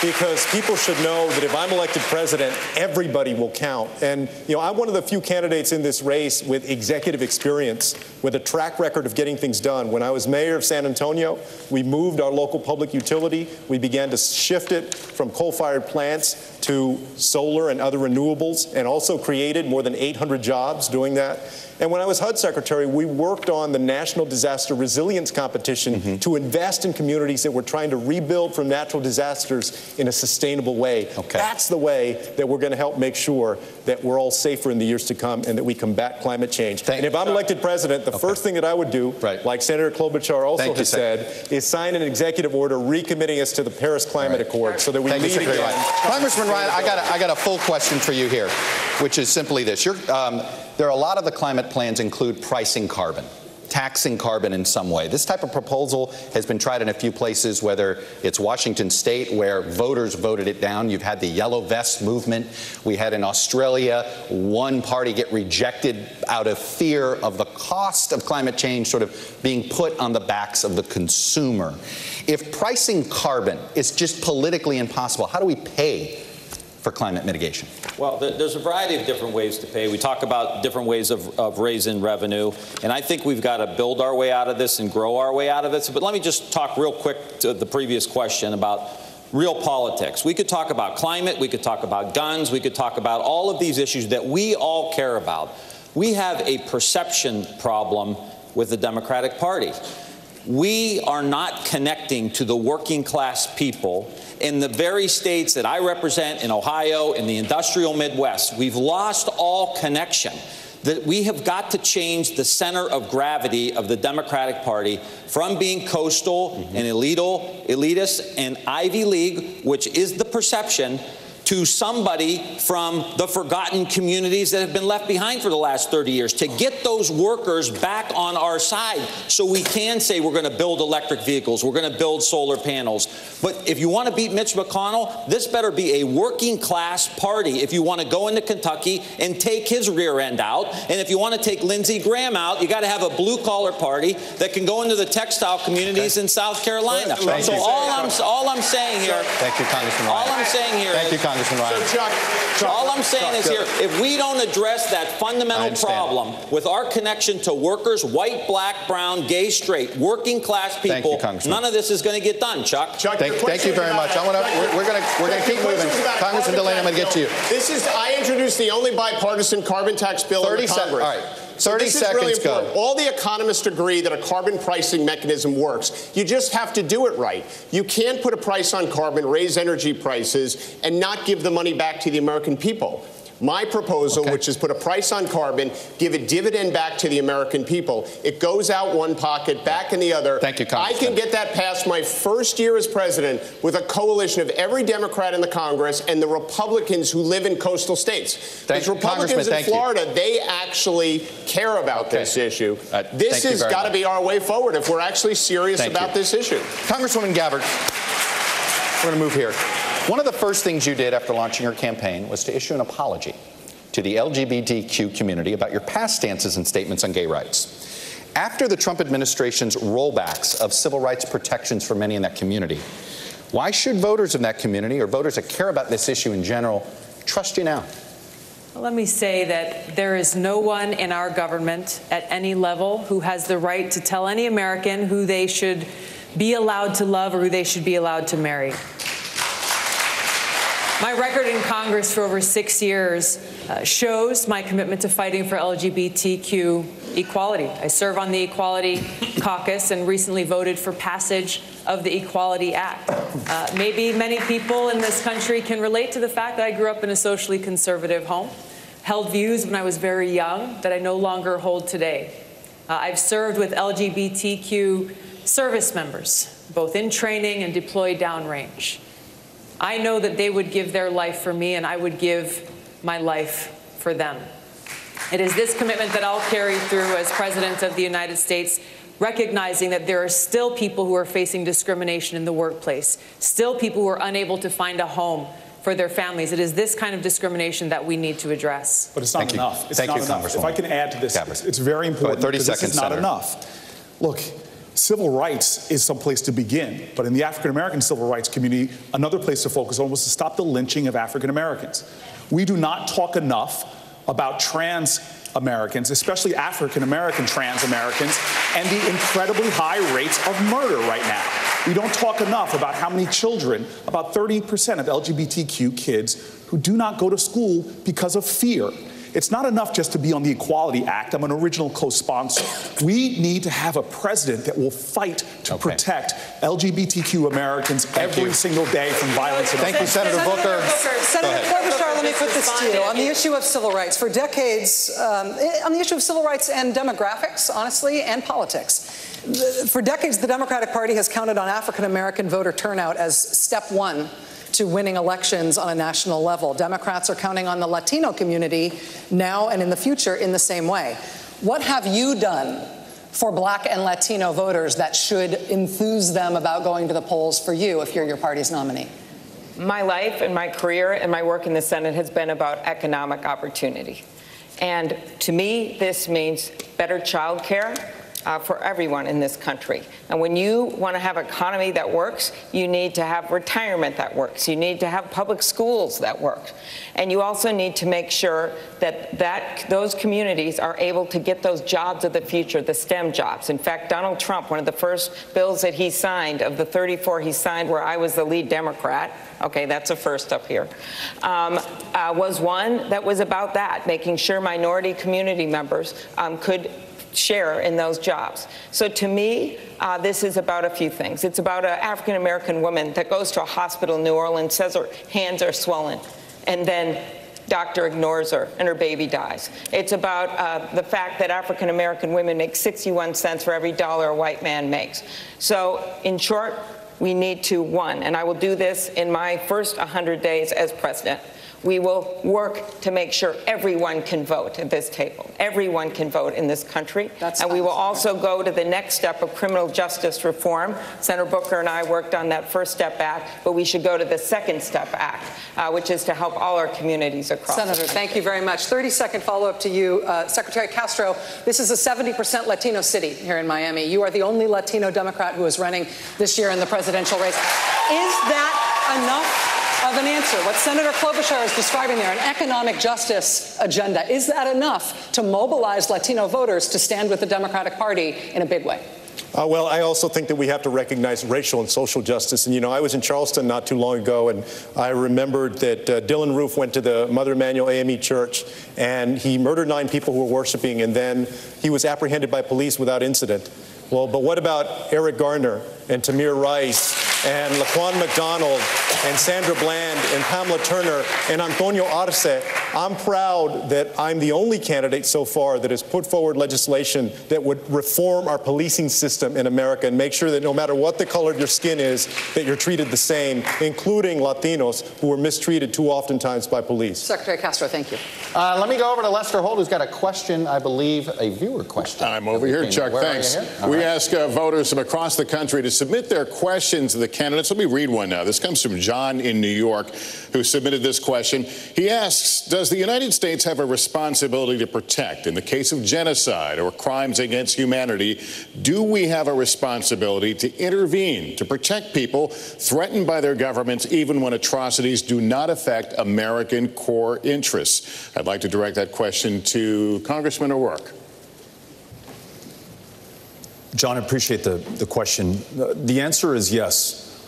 Because people should know that if I'm elected president, everybody will count. And, I'm one of the few candidates in this race with executive experience, with a track record of getting things done. When I was mayor of San Antonio, we moved our local public utility. We began to shift it from coal-fired plants to solar and other renewables, and also created more than 800 jobs doing that. And when I was HUD secretary, we worked on the National Disaster Resilience Competition to invest in communities that were trying to rebuild from natural disasters in a sustainable way. That's the way that we're going to help make sure that we're all safer in the years to come and that we combat climate change. And if I'm elected president, the first thing that I would do, like Senator Klobuchar also has said, is sign an executive order recommitting us to the Paris Climate Accord so that we lead again. Congressman Ryan, I got a full question for you here, which is simply this. There are a lot of the climate plans include pricing carbon, taxing carbon in some way. This type of proposal has been tried in a few places, whether it's Washington State, where voters voted it down. You've had the Yellow Vest movement. We had in Australia one party get rejected out of fear of the cost of climate change sort of being put on the backs of the consumer. If pricing carbon is just politically impossible, how do we pay for climate mitigation? Well, there's a variety of different ways to pay. We talk about different ways of raising revenue, and I think we've got to build our way out of this and grow our way out of it. But let me just talk real quick to the previous question about real politics. We could talk about climate, we could talk about guns, we could talk about all of these issues that we all care about. We have a perception problem with the Democratic Party. we are not connecting to the working class people in the very states that I represent, in Ohio, in the industrial Midwest. We've lost all connection. That we have got to change the center of gravity of the Democratic Party from being coastal and elitist and Ivy League, which is the perception, to somebody from the forgotten communities that have been left behind for the last 30 years, to get those workers back on our side so we can say we're going to build electric vehicles, we're going to build solar panels. But if you want to beat Mitch McConnell, this better be a working class party if you want to go into Kentucky and take his rear end out. And if you want to take Lindsey Graham out, you got to have a blue collar party that can go into the textile communities in South Carolina. So all I'm saying here, thank you, Congressman Ryan. All I'm saying here thank you, Congressman Ryan. So Chuck, all I'm saying is here, if we don't address that fundamental problem with our connection to workers, white, black, brown, gay, straight, working class people, none of this is going to get done, Chuck. Thank you very much. We're going to keep moving. Congressman Delaney, I'm going to get to you. I introduced the only bipartisan carbon tax bill in Congress. All right. 30 this seconds, is really go. important. All the economists agree that a carbon pricing mechanism works. You just have to do it right. You can't put a price on carbon, raise energy prices, and not give the money back to the American people. My proposal, which is put a price on carbon, give a dividend back to the American people. It goes out one pocket, back in the other. Thank you, I can get that passed my first year as president with a coalition of every Democrat in the Congress and the Republicans who live in coastal states. Because Republicans in Florida, they actually care about this issue. This has got to be our way forward if we're actually serious about this issue. Congresswoman Gabbard, we're going to move here. One of the first things you did after launching your campaign was to issue an apology to the LGBTQ community about your past stances and statements on gay rights. After the Trump administration's rollbacks of civil rights protections for many in that community, why should voters in that community, or voters that care about this issue in general, trust you now? Well, let me say that there is no one in our government at any level who has the right to tell any American who they should be allowed to love or who they should be allowed to marry. My record in Congress for over 6 years shows my commitment to fighting for LGBTQ equality. I serve on the Equality Caucus and recently voted for passage of the Equality Act. Maybe many people in this country can relate to the fact that I grew up in a socially conservative home, held views when I was very young that I no longer hold today. I've served with LGBTQ service members, both in training and deployed downrange. I know that they would give their life for me, and I would give my life for them. It is this commitment that I'll carry through as President of the United States, recognizing that there are still people who are facing discrimination in the workplace, still people who are unable to find a home for their families. It is this kind of discrimination that we need to address. But it's not enough. It's not enough. If I can add to this, it's very important. 30 seconds, this is not enough. Look, civil rights is some place to begin, but in the African-American civil rights community, another place to focus on was to stop the lynching of African-Americans. We do not talk enough about trans Americans, especially African-American trans Americans, and the incredibly high rates of murder right now. We don't talk enough about how many children, about 30% of LGBTQ kids, who do not go to school because of fear. It's not enough just to be on the Equality Act. I'm an original co-sponsor. We need to have a president that will fight to protect LGBTQ Americans every single day from violence. Thank you, Senator Booker. Senator Klobuchar, let me put this to you. On the issue of civil rights, for decades, on the issue of civil rights and demographics, honestly, and politics, for decades, the Democratic Party has counted on African-American voter turnout as step one to winning elections on a national level. Democrats are counting on the Latino community now and in the future in the same way. What have you done for Black and Latino voters that should enthuse them about going to the polls for you if you're your party's nominee? My life and my career and my work in the Senate has been about economic opportunity. And to me, this means better child care for everyone in this country. And when you want to have an economy that works, you need to have retirement that works. You need to have public schools that work. And you also need to make sure that those communities are able to get those jobs of the future, the STEM jobs. In fact, Donald Trump, one of the first bills that he signed, of the 34 he signed where I was the lead Democrat, okay, that's a first up here, was one that was about that, making sure minority community members could share in those jobs. So to me, this is about a few things. It's about an African-American woman that goes to a hospital in New Orleans, says her hands are swollen, and then doctor ignores her and her baby dies. It's about the fact that African-American women make 61 cents for every dollar a white man makes. So in short, we need to, one, and I will do this in my first 100 days as president, we will work to make sure everyone can vote at this table. Everyone can vote in this country. And we will also go to the next step of criminal justice reform. Senator Booker and I worked on that First Step Act, but we should go to the Second Step Act, which is to help all our communities across the country. Senator, thank you very much. 30-second follow-up to you. Secretary Castro, this is a 70% Latino city here in Miami. You are the only Latino Democrat who is running this year in the presidential race. Is that enough of an answer? What Senator Klobuchar is describing there, an economic justice agenda, is that enough to mobilize Latino voters to stand with the Democratic Party in a big way? Well, I also think that we have to recognize racial and social justice. And, you know, I was in Charleston not too long ago, and I remembered that Dylan Roof went to the Mother Emanuel AME Church, and he murdered 9 people who were worshiping, and then he was apprehended by police without incident. Well, but what about Eric Garner and Tamir Rice and Laquan McDonald and Sandra Bland and Pamela Turner and Antonio Arce? I'm proud that I'm the only candidate so far that has put forward legislation that would reform our policing system in America and make sure that no matter what the color of your skin is, that you're treated the same, including Latinos who are mistreated too oftentimes by police. Secretary Castro, thank you. Let me go over to Lester Holt, who's got a question, I believe, a viewer question. I'm over here, Chuck. Thanks. We ask voters from across the country to submit their questions to the candidates. Let me read one now. This comes from John in New York, who submitted this question. He asks, does the United States have a responsibility to protect? In the case of genocide or crimes against humanity, do we have a responsibility to intervene, to protect people threatened by their governments, even when atrocities do not affect American core interests? I'd like to direct that question to Congressman O'Rourke. John, I appreciate the question. The answer is yes,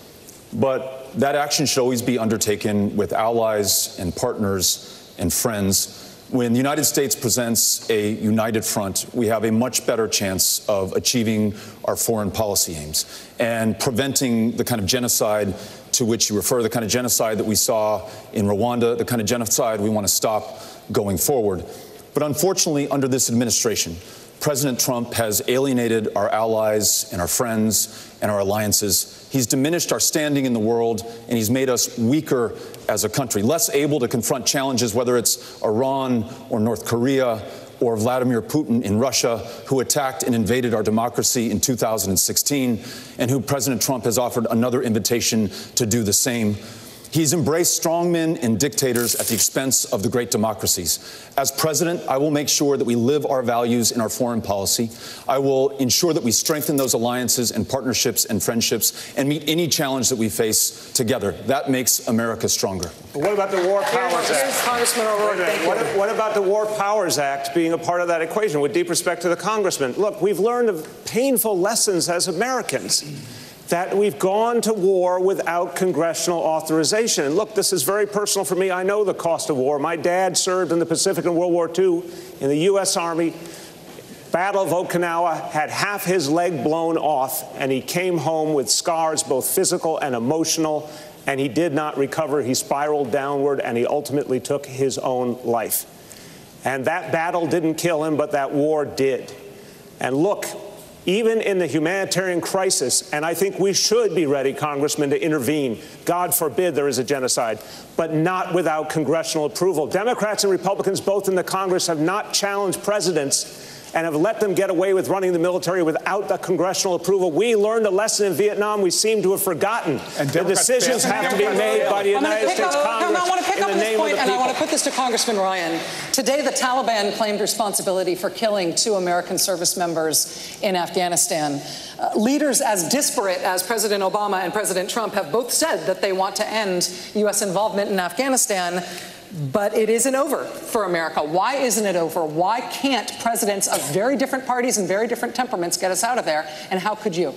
but that action should always be undertaken with allies and partners and friends. When the United States presents a united front, we have a much better chance of achieving our foreign policy aims and preventing the kind of genocide to which you refer, the kind of genocide that we saw in Rwanda, the kind of genocide we want to stop going forward. But unfortunately, under this administration, President Trump has alienated our allies and our friends and our alliances. He's diminished our standing in the world, and he's made us weaker as a country, less able to confront challenges, whether it's Iran or North Korea or Vladimir Putin in Russia, who attacked and invaded our democracy in 2016, and who President Trump has offered another invitation to do the same. He's embraced strongmen and dictators at the expense of the great democracies. As president, I will make sure that we live our values in our foreign policy. I will ensure that we strengthen those alliances and partnerships and friendships and meet any challenge that we face together. That makes America stronger. What about the War Powers Act? Congressman O'Rourke, what about the War Powers Act being a part of that equation? With deep respect to the congressman, look, we've learned of painful lessons as Americans, that we've gone to war without congressional authorization. And look, this is very personal for me. I know the cost of war. My dad served in the Pacific in World War II in the U.S. Army. Battle of Okinawa, had half his leg blown off, and he came home with scars, both physical and emotional, and he did not recover. He spiraled downward, and he ultimately took his own life. And that battle didn't kill him, but that war did. And look, even in the humanitarian crisis, and I think we should be ready, Congressman, to intervene. God forbid there is a genocide, but not without congressional approval. Democrats and Republicans, both in the Congress, have not challenged presidents and have let them get away with running the military without the congressional approval. We learned a lesson in Vietnam we seem to have forgotten. And the decisions have to be made by the United States Congress. I want to pick up on this point, and I want to put this to Congressman Ryan. Today, the Taliban claimed responsibility for killing 2 American service members in Afghanistan. Leaders as disparate as President Obama and President Trump have both said that they want to end U.S. involvement in Afghanistan. But it isn't over for America. Why isn't it over? Why can't presidents of very different parties and very different temperaments get us out of there? And how could you?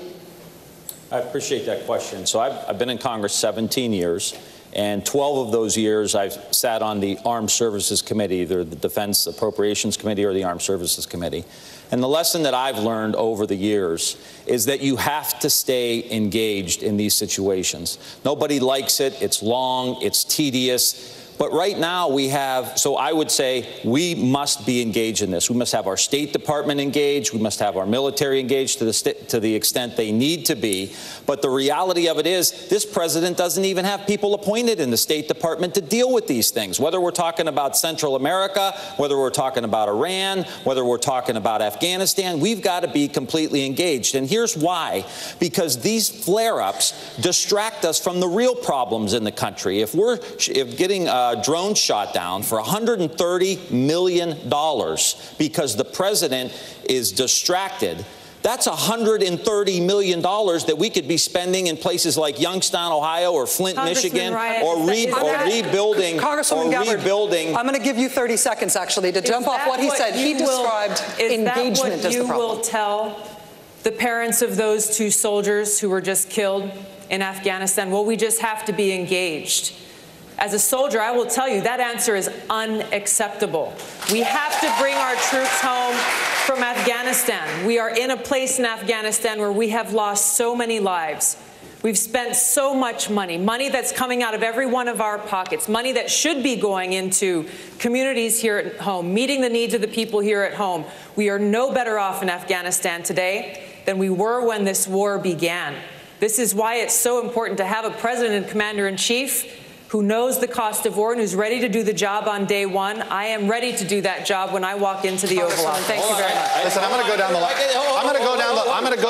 I appreciate that question. So I've been in Congress 17 years, And 12 of those years, I've sat on the Armed Services Committee, either the Defense Appropriations Committee or the Armed Services Committee. And the lesson that I've learned over the years is that you have to stay engaged in these situations. Nobody likes it. It's long. It's tedious. But right now we have, so I would say we must be engaged in this. We must have our State Department engaged. We must have our military engaged to the extent they need to be. But the reality of it is this president doesn't even have people appointed in the State Department to deal with these things, whether we're talking about Central America, whether we're talking about Iran, whether we're talking about Afghanistan. We've got to be completely engaged. And here's why. Because these flare-ups distract us from the real problems in the country. If getting drone shot down for $130 million because the president is distracted, that's $130 million that we could be spending in places like Youngstown, Ohio, or Flint, Michigan, or rebuilding. Congresswoman Gabbard, I'm going to give you 30 seconds, actually, to jump off what he said. He described engagement as the problem. Is that what you will tell the parents of those 2 soldiers who were just killed in Afghanistan? Well, we just have to be engaged. As a soldier, I will tell you that answer is unacceptable. We have to bring our troops home from Afghanistan. We are in a place in Afghanistan where we have lost so many lives. We've spent so much money, money that's coming out of every one of our pockets, money that should be going into communities here at home, meeting the needs of the people here at home. We are no better off in Afghanistan today than we were when this war began. This is why it's so important to have a president and commander-in-chief who knows the cost of war and who's ready to do the job on day one. I am ready to do that job when I walk into the Oval Office. Thank you very much. Listen, I'm going to go down the line. I'm going to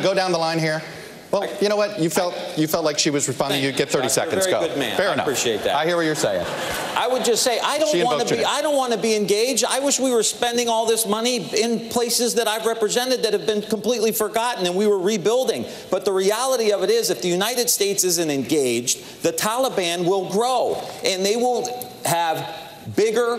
go down the line here. Well, you know what? You felt like she was responding. You get 30 seconds. Go. Good man. Fair enough. I appreciate that. I hear what you're saying. I would just say I don't want to be engaged. I wish we were spending all this money in places that I've represented that have been completely forgotten and we were rebuilding. But the reality of it is, if the United States isn't engaged, the Taliban will grow and they will have bigger,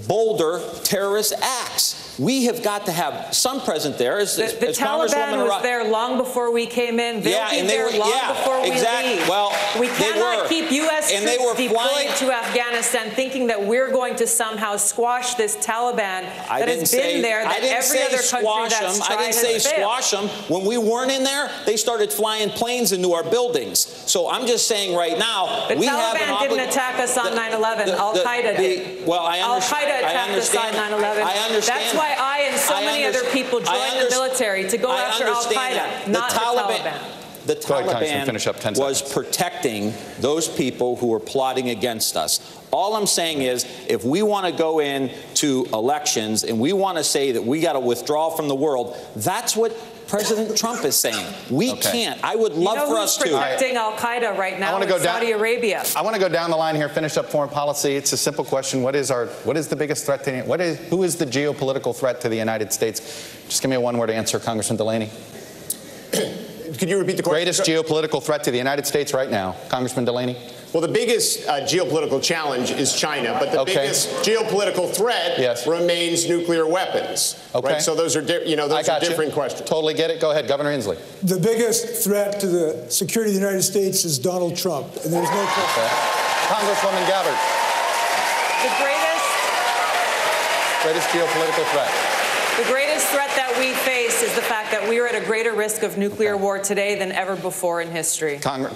bolder terrorist acts. We have got to have some present there. The Taliban was there long before we came in. They'll be there long before we leave. Well, we cannot keep U.S. troops deployed to Afghanistan thinking that we're going to somehow squash this Taliban that has been there, that every other country that's tried I didn't say squash them. When we weren't in there, they started flying planes into our buildings. So I'm just saying right now, the Taliban didn't attack us on 9/11. Al-Qaeda did. Well, I understand. Al-Qaeda attacked us on 9/11. I understand. That's why I and so many other people joined the military to go after Al-Qaeda, not the Taliban. The Taliban was protecting those people who were plotting against us. All I'm saying is, if we want to go into elections and we want to say that we got to withdraw from the world, that's what President Trump is saying. We can't. I would love for us to. You know who's protecting Al-Qaeda right now in Saudi Arabia? I want to go down the line here, finish up foreign policy. It's a simple question. What is the biggest threat to who is the geopolitical threat to the United States? Just give me a one-word answer, Congressman Delaney. Could you repeat the question? Greatest geopolitical threat to the United States right now, Congressman Delaney? Well, the biggest geopolitical challenge is China, but the biggest geopolitical threat remains nuclear weapons. Okay. Right? So those are different questions. Totally get it. Go ahead, Governor Inslee. The biggest threat to the security of the United States is Donald Trump, and there's no question. Congresswoman Gabbard. The greatest geopolitical threat. The greatest threat that we face is the fact that we are at a greater risk of nuclear war today than ever before in history. Senator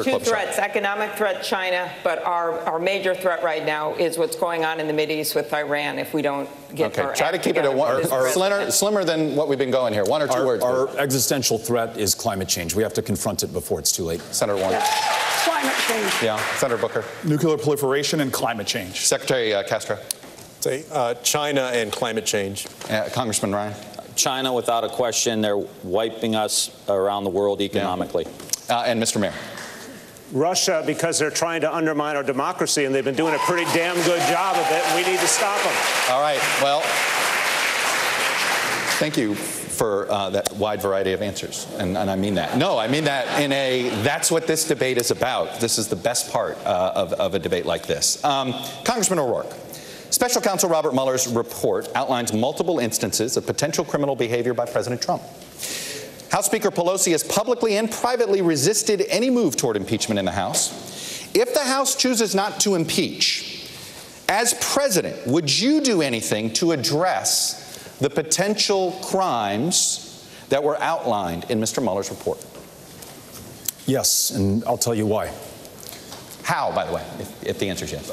Two Klobuchar. threats: economic threat, China, but our major threat right now is what's going on in the Mideast with Iran. If we don't get our try to keep it at one, slimmer than what we've been going here. One or two words. Our existential threat is climate change. We have to confront it before it's too late. Senator Warner. Climate change. Yeah. Senator Booker. Nuclear proliferation and climate change. Secretary Castro. Say China and climate change. Congressman Ryan. China, without a question, they're wiping us around the world economically. And Mr. Mayor. Russia, because they're trying to undermine our democracy, and they've been doing a pretty damn good job of it. We need to stop them. All right. Well, thank you for that wide variety of answers. And I mean that. No, I mean that that's what this debate is about. This is the best part of a debate like this. Congressman O'Rourke. Special Counsel Robert Mueller's report outlines multiple instances of potential criminal behavior by President Trump. House Speaker Pelosi has publicly and privately resisted any move toward impeachment in the House. If the House chooses not to impeach, as president, would you do anything to address the potential crimes that were outlined in Mr. Mueller's report? Yes, and I'll tell you why. How, by the way, if the answer is yes?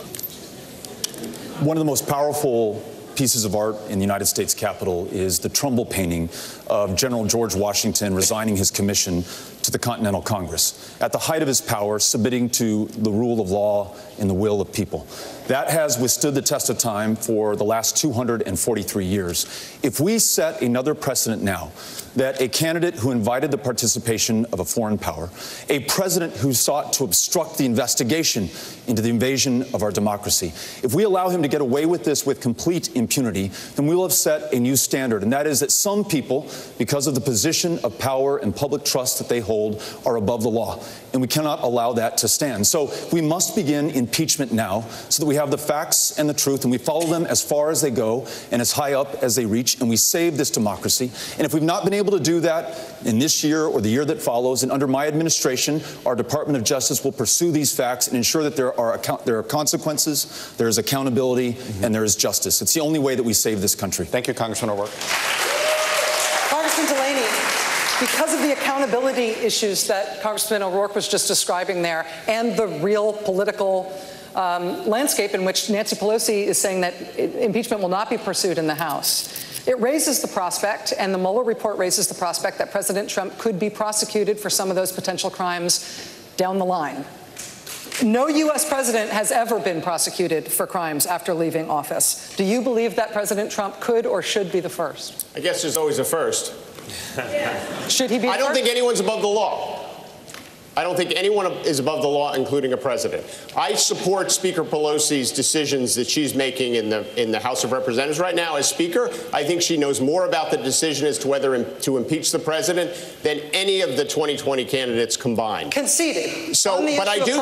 One of the most powerful pieces of art in the United States Capitol is the Trumbull painting of General George Washington resigning his commission to the Continental Congress, at the height of his power, submitting to the rule of law and the will of people. That has withstood the test of time for the last 243 years. If we set another precedent now, that a candidate who invited the participation of a foreign power, a president who sought to obstruct the investigation into the invasion of our democracy, if we allow him to get away with this with complete impunity, then we will have set a new standard, and that is that some people, because of the position of power and public trust that they hold, are above the law, and we cannot allow that to stand. So we must begin impeachment now so that we have the facts and the truth, and we follow them as far as they go and as high up as they reach, and we save this democracy. And if we've not been able to do that in this year or the year that follows, and under my administration, our Department of Justice will pursue these facts and ensure that there are consequences, there is accountability, and there is justice. It's the only way that we save this country. Thank you, Congressman O'Rourke. Congressman Delaney, because of the accountability issues that Congressman O'Rourke was just describing there, and the real political landscape in which Nancy Pelosi is saying that impeachment will not be pursued in the House, it raises the prospect, and the Mueller report raises the prospect, that President Trump could be prosecuted for some of those potential crimes down the line. No U.S. president has ever been prosecuted for crimes after leaving office. Do you believe that President Trump could or should be the first? I guess there's always a first. Should he be the I don't first? think anyone's above the law. I don't think anyone is above the law, including a president. I support Speaker Pelosi's decisions that she's making in the House of Representatives right now. As Speaker, I think she knows more about the decision as to whether to impeach the president than any of the 2020 candidates combined. Conceded. So, but I do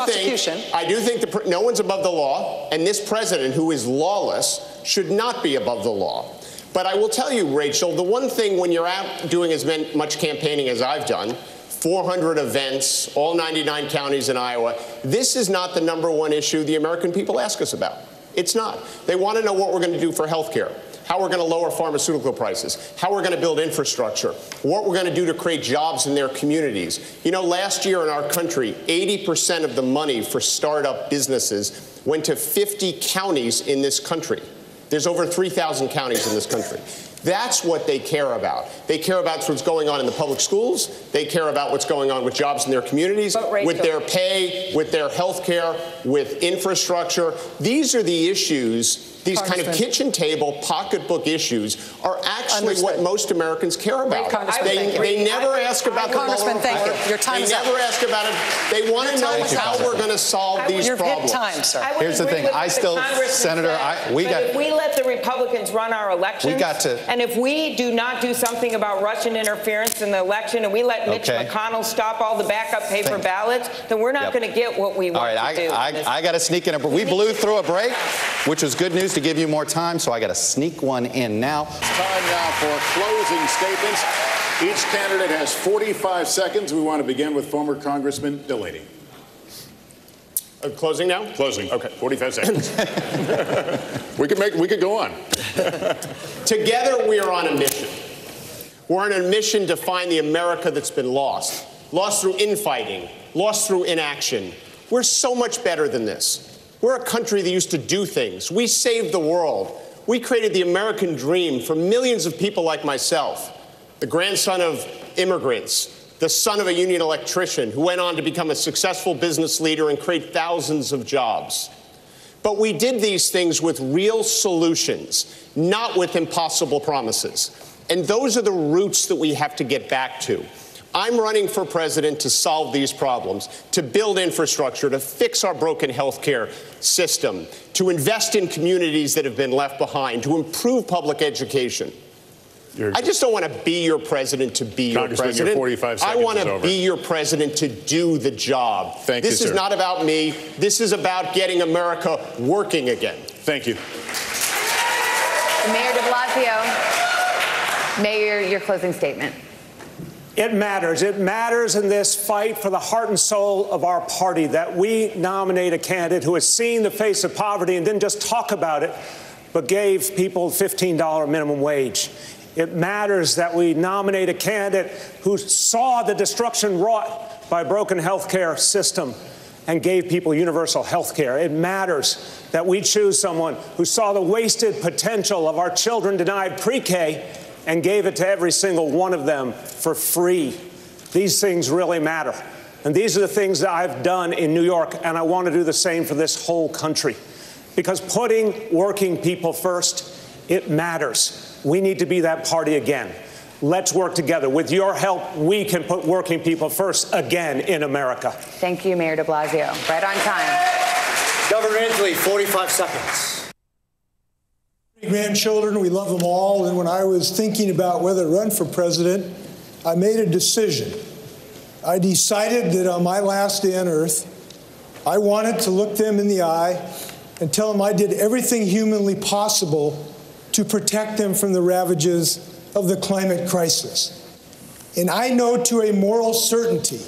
think no one's above the law, and this president, who is lawless, should not be above the law. But I will tell you, Rachel, the one thing when you're out doing as much campaigning as I've done, 400 events, all 99 counties in Iowa, this is not the #1 issue the American people ask us about. It's not. They want to know what we're going to do for health care, how we're going to lower pharmaceutical prices, how we're going to build infrastructure, what we're going to do to create jobs in their communities. You know, last year in our country, 80% of the money for startup businesses went to 50 counties in this country. There's over 3,000 counties in this country. That's what they care about. They care about what's going on in the public schools. They care about what's going on with jobs in their communities, with their pay, with their health care, with infrastructure. These are the issues. These kind of kitchen table, pocketbook issues are actually what most Americans care about. They never ask about the Congressman, thank you. Your time's up. They never ask about it. They want to know how we're going to solve these problems. You've hit time, sir. Here's the thing. I still, Senator, if we let the Republicans run our elections, and if we do not do something about Russian interference in the election, and we let Mitch McConnell stop all the backup paper ballots, then we're not going to get what we want to do. I got to sneak in. We blew through a break, which was good news to give you more time, so I got to sneak one in now. It's time now for closing statements. Each candidate has 45 seconds. We want to begin with former Congressman Delaney. Closing now? Closing. Okay, 45 seconds. we could go on. Together, we are on a mission. We're on a mission to find the America that's been lost through infighting, lost through inaction. We're so much better than this. We're a country that used to do things. We saved the world. We created the American dream for millions of people like myself, the grandson of immigrants, the son of a union electrician who went on to become a successful business leader and create thousands of jobs. But we did these things with real solutions, not with impossible promises. And those are the roots that we have to get back to. I'm running for president to solve these problems, to build infrastructure, to fix our broken health care system, to invest in communities that have been left behind, to improve public education. I just don't want to be your president to be your president. Your 45 seconds I want to be your president to do the job. Thank you, sir. This is not about me. This is about getting America working again. Thank you. Mayor de Blasio, Mayor, your closing statement. It matters. It matters in this fight for the heart and soul of our party that we nominate a candidate who has seen the face of poverty and didn't just talk about it, but gave people $15 minimum wage. It matters that we nominate a candidate who saw the destruction wrought by a broken health care system and gave people universal health care. It matters that we choose someone who saw the wasted potential of our children denied pre-K and gave it to every single one of them for free. These things really matter. And these are the things that I've done in New York, and I want to do the same for this whole country. Because putting working people first, it matters. We need to be that party again. Let's work together. With your help, we can put working people first again in America. Thank you, Mayor de Blasio. Right on time. Governor Inslee, 45 seconds. Grandchildren, we love them all. And when I was thinking about whether to run for president, I made a decision. I decided that on my last day on earth, I wanted to look them in the eye and tell them I did everything humanly possible to protect them from the ravages of the climate crisis. And I know to a moral certainty,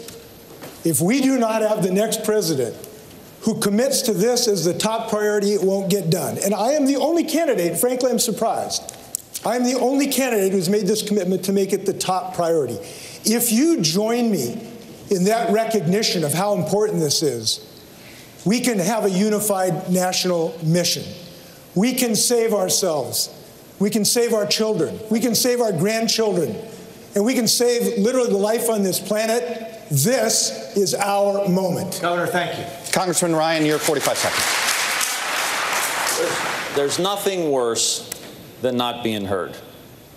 if we do not have the next president who commits to this as the top priority, it won't get done. And I am the only candidate, frankly, I'm surprised. I'm the only candidate who's made this commitment to make it the top priority. If you join me in that recognition of how important this is, we can have a unified national mission. We can save ourselves. We can save our children. We can save our grandchildren. And we can save literally the life on this planet. This is our moment. Governor, thank you. Congressman Ryan, your 45 seconds. There's nothing worse than not being heard.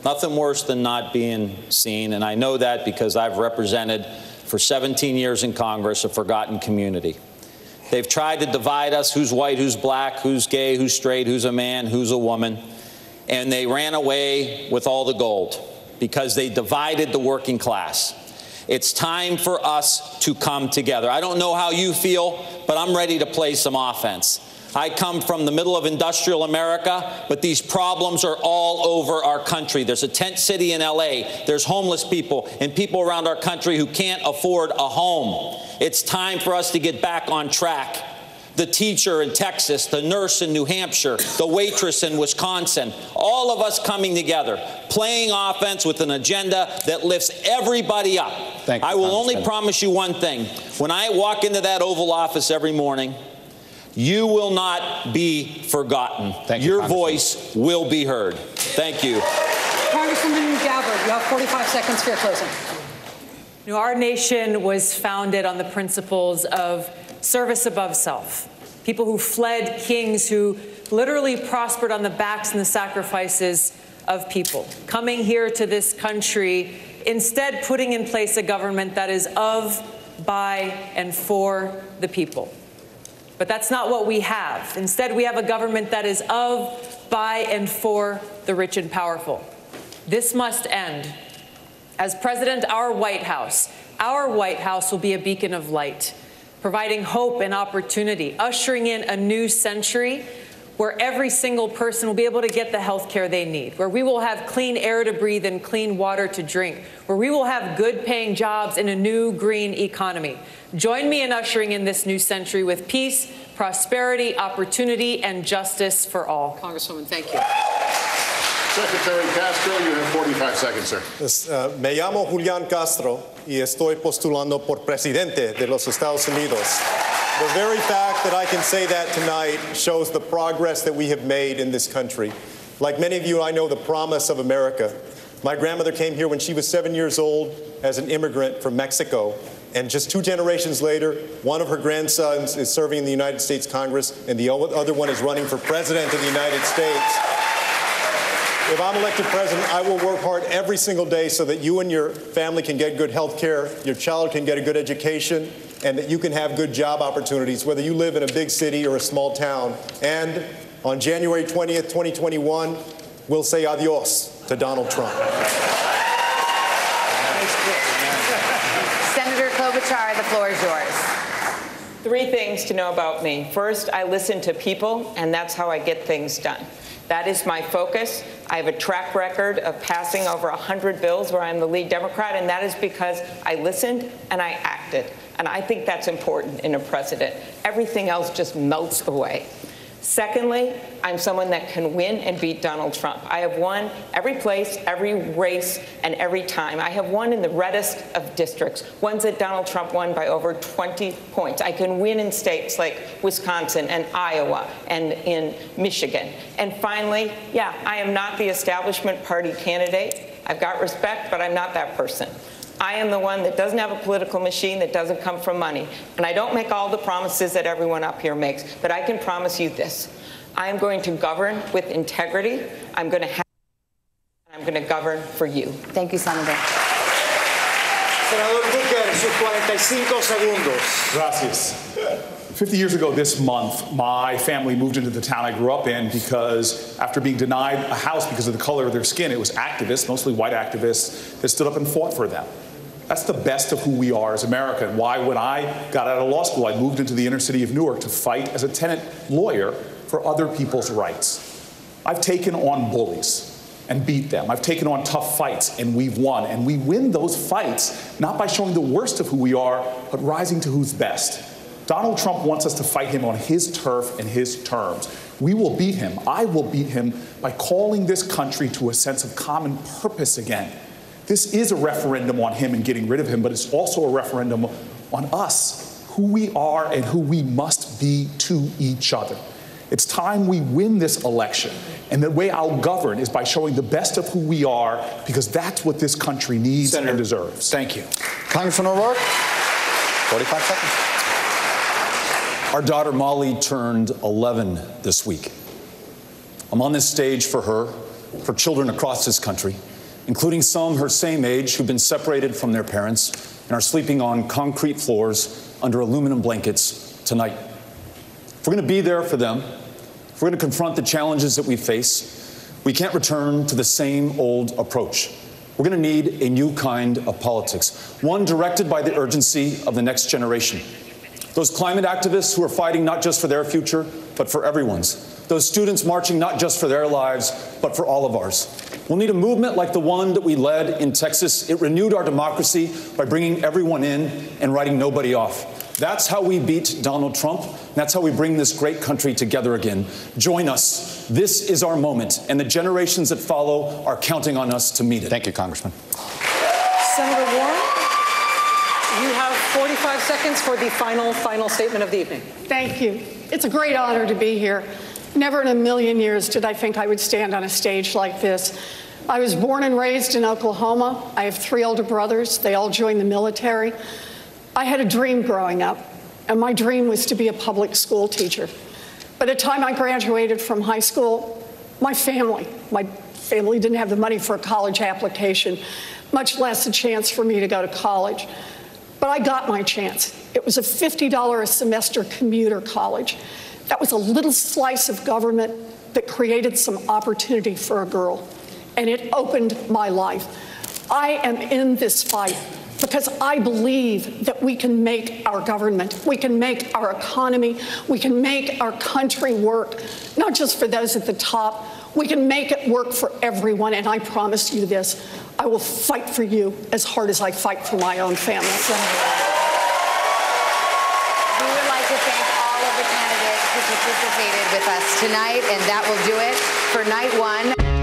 Nothing worse than not being seen. And I know that because I've represented for 17 years in Congress a forgotten community. They've tried to divide us, who's white, who's black, who's gay, who's straight, who's a man, who's a woman. And they ran away with all the gold because they divided the working class. It's time for us to come together. I don't know how you feel, but I'm ready to play some offense. I come from the middle of industrial America, but these problems are all over our country. There's a tent city in LA. There's homeless people and people around our country who can't afford a home. It's time for us to get back on track. The teacher in Texas, the nurse in New Hampshire, the waitress in Wisconsin, all of us coming together, playing offense with an agenda that lifts everybody up. Thank you, I will only promise you one thing. When I walk into that Oval Office every morning, you will not be forgotten. Your voice will be heard. Thank you. Congresswoman Gabbard, you have 45 seconds for your closing. You know, our nation was founded on the principles of service above self. People who fled kings who literally prospered on the backs and the sacrifices of people. Coming here to this country, instead putting in place a government that is of, by, and for the people. But that's not what we have. Instead, we have a government that is of, by, and for the rich and powerful. This must end. As president, our White House will be a beacon of light, providing hope and opportunity, ushering in a new century where every single person will be able to get the health care they need, where we will have clean air to breathe and clean water to drink, where we will have good-paying jobs in a new green economy. Join me in ushering in this new century with peace, prosperity, opportunity, and justice for all. Congresswoman, thank you. Secretary Castro, you have 45 seconds, sir. Me llamo Julián Castro y estoy postulando por presidente de los Estados Unidos. The very fact that I can say that tonight shows the progress that we have made in this country. Like many of you, I know the promise of America. My grandmother came here when she was 7 years old as an immigrant from Mexico. And just 2 generations later, one of her grandsons is serving in the United States Congress, and the other one is running for president of the United States. If I'm elected president, I will work hard every single day so that you and your family can get good health care, your child can get a good education, and that you can have good job opportunities, whether you live in a big city or a small town. And on January 20th, 2021, we'll say adios to Donald Trump. Senator Klobuchar, the floor is yours. 3 things to know about me. First, I listen to people, and that's how I get things done. That is my focus. I have a track record of passing over 100 bills where I'm the lead Democrat, and that is because I listened and I acted. And I think that's important in a president. Everything else just melts away. Secondly, I'm someone that can win and beat Donald Trump. I have won every place, every race, and every time. I have won in the reddest of districts, ones that Donald Trump won by over 20 points. I can win in states like Wisconsin and Iowa and in Michigan. And finally, yeah, I am not the establishment party candidate. I've got respect, but I'm not that person. I am the one that doesn't have a political machine, that doesn't come from money. And I don't make all the promises that everyone up here makes, but I can promise you this. I am going to govern with integrity. I'm going to govern for you. Thank you, Senator. Senador Booker, sus 45 segundos. Gracias. 50 years ago this month, my family moved into the town I grew up in because after being denied a house because of the color of their skin, it was activists, mostly white activists, that stood up and fought for them. That's the best of who we are as America, and why when I got out of law school, I moved into the inner city of Newark to fight as a tenant lawyer for other people's rights. I've taken on bullies and beat them. I've taken on tough fights, and we've won. And we win those fights not by showing the worst of who we are, but rising to who's best. Donald Trump wants us to fight him on his turf and his terms. We will beat him. I will beat him by calling this country to a sense of common purpose again. This is a referendum on him and getting rid of him, but it's also a referendum on us, who we are and who we must be to each other. It's time we win this election, and the way I'll govern is by showing the best of who we are, because that's what this country needs and deserves. Thank you. Congressman O'Rourke, 45 seconds. Our daughter Molly turned 11 this week. I'm on this stage for her, for children across this country, including some her same age who've been separated from their parents and are sleeping on concrete floors under aluminum blankets tonight. If we're going to be there for them, if we're going to confront the challenges that we face, we can't return to the same old approach. We're going to need a new kind of politics, one directed by the urgency of the next generation. Those climate activists who are fighting not just for their future, but for everyone's. Those students marching not just for their lives, but for all of ours. We'll need a movement like the one that we led in Texas. It renewed our democracy by bringing everyone in and writing nobody off. That's how we beat Donald Trump. That's how we bring this great country together again. Join us. This is our moment, and the generations that follow are counting on us to meet it. Thank you, Congressman. Senator Warren, you have 45 seconds for the final statement of the evening. Thank you. It's a great honor to be here. Never in a million years did I think I would stand on a stage like this. I was born and raised in Oklahoma. I have 3 older brothers. They all joined the military. I had a dream growing up, and my dream was to be a public school teacher. By the time I graduated from high school, my family didn't have the money for a college application, much less a chance for me to go to college. But I got my chance. It was a $50 a semester commuter college. That was a little slice of government that created some opportunity for a girl, and it opened my life. I am in this fight because I believe that we can make our government, we can make our economy, we can make our country work, not just for those at the top. We can make it work for everyone, and I promise you this, I will fight for you as hard as I fight for my own family. We would like to thank all of the candidates who participated with us tonight, and that will do it for night one.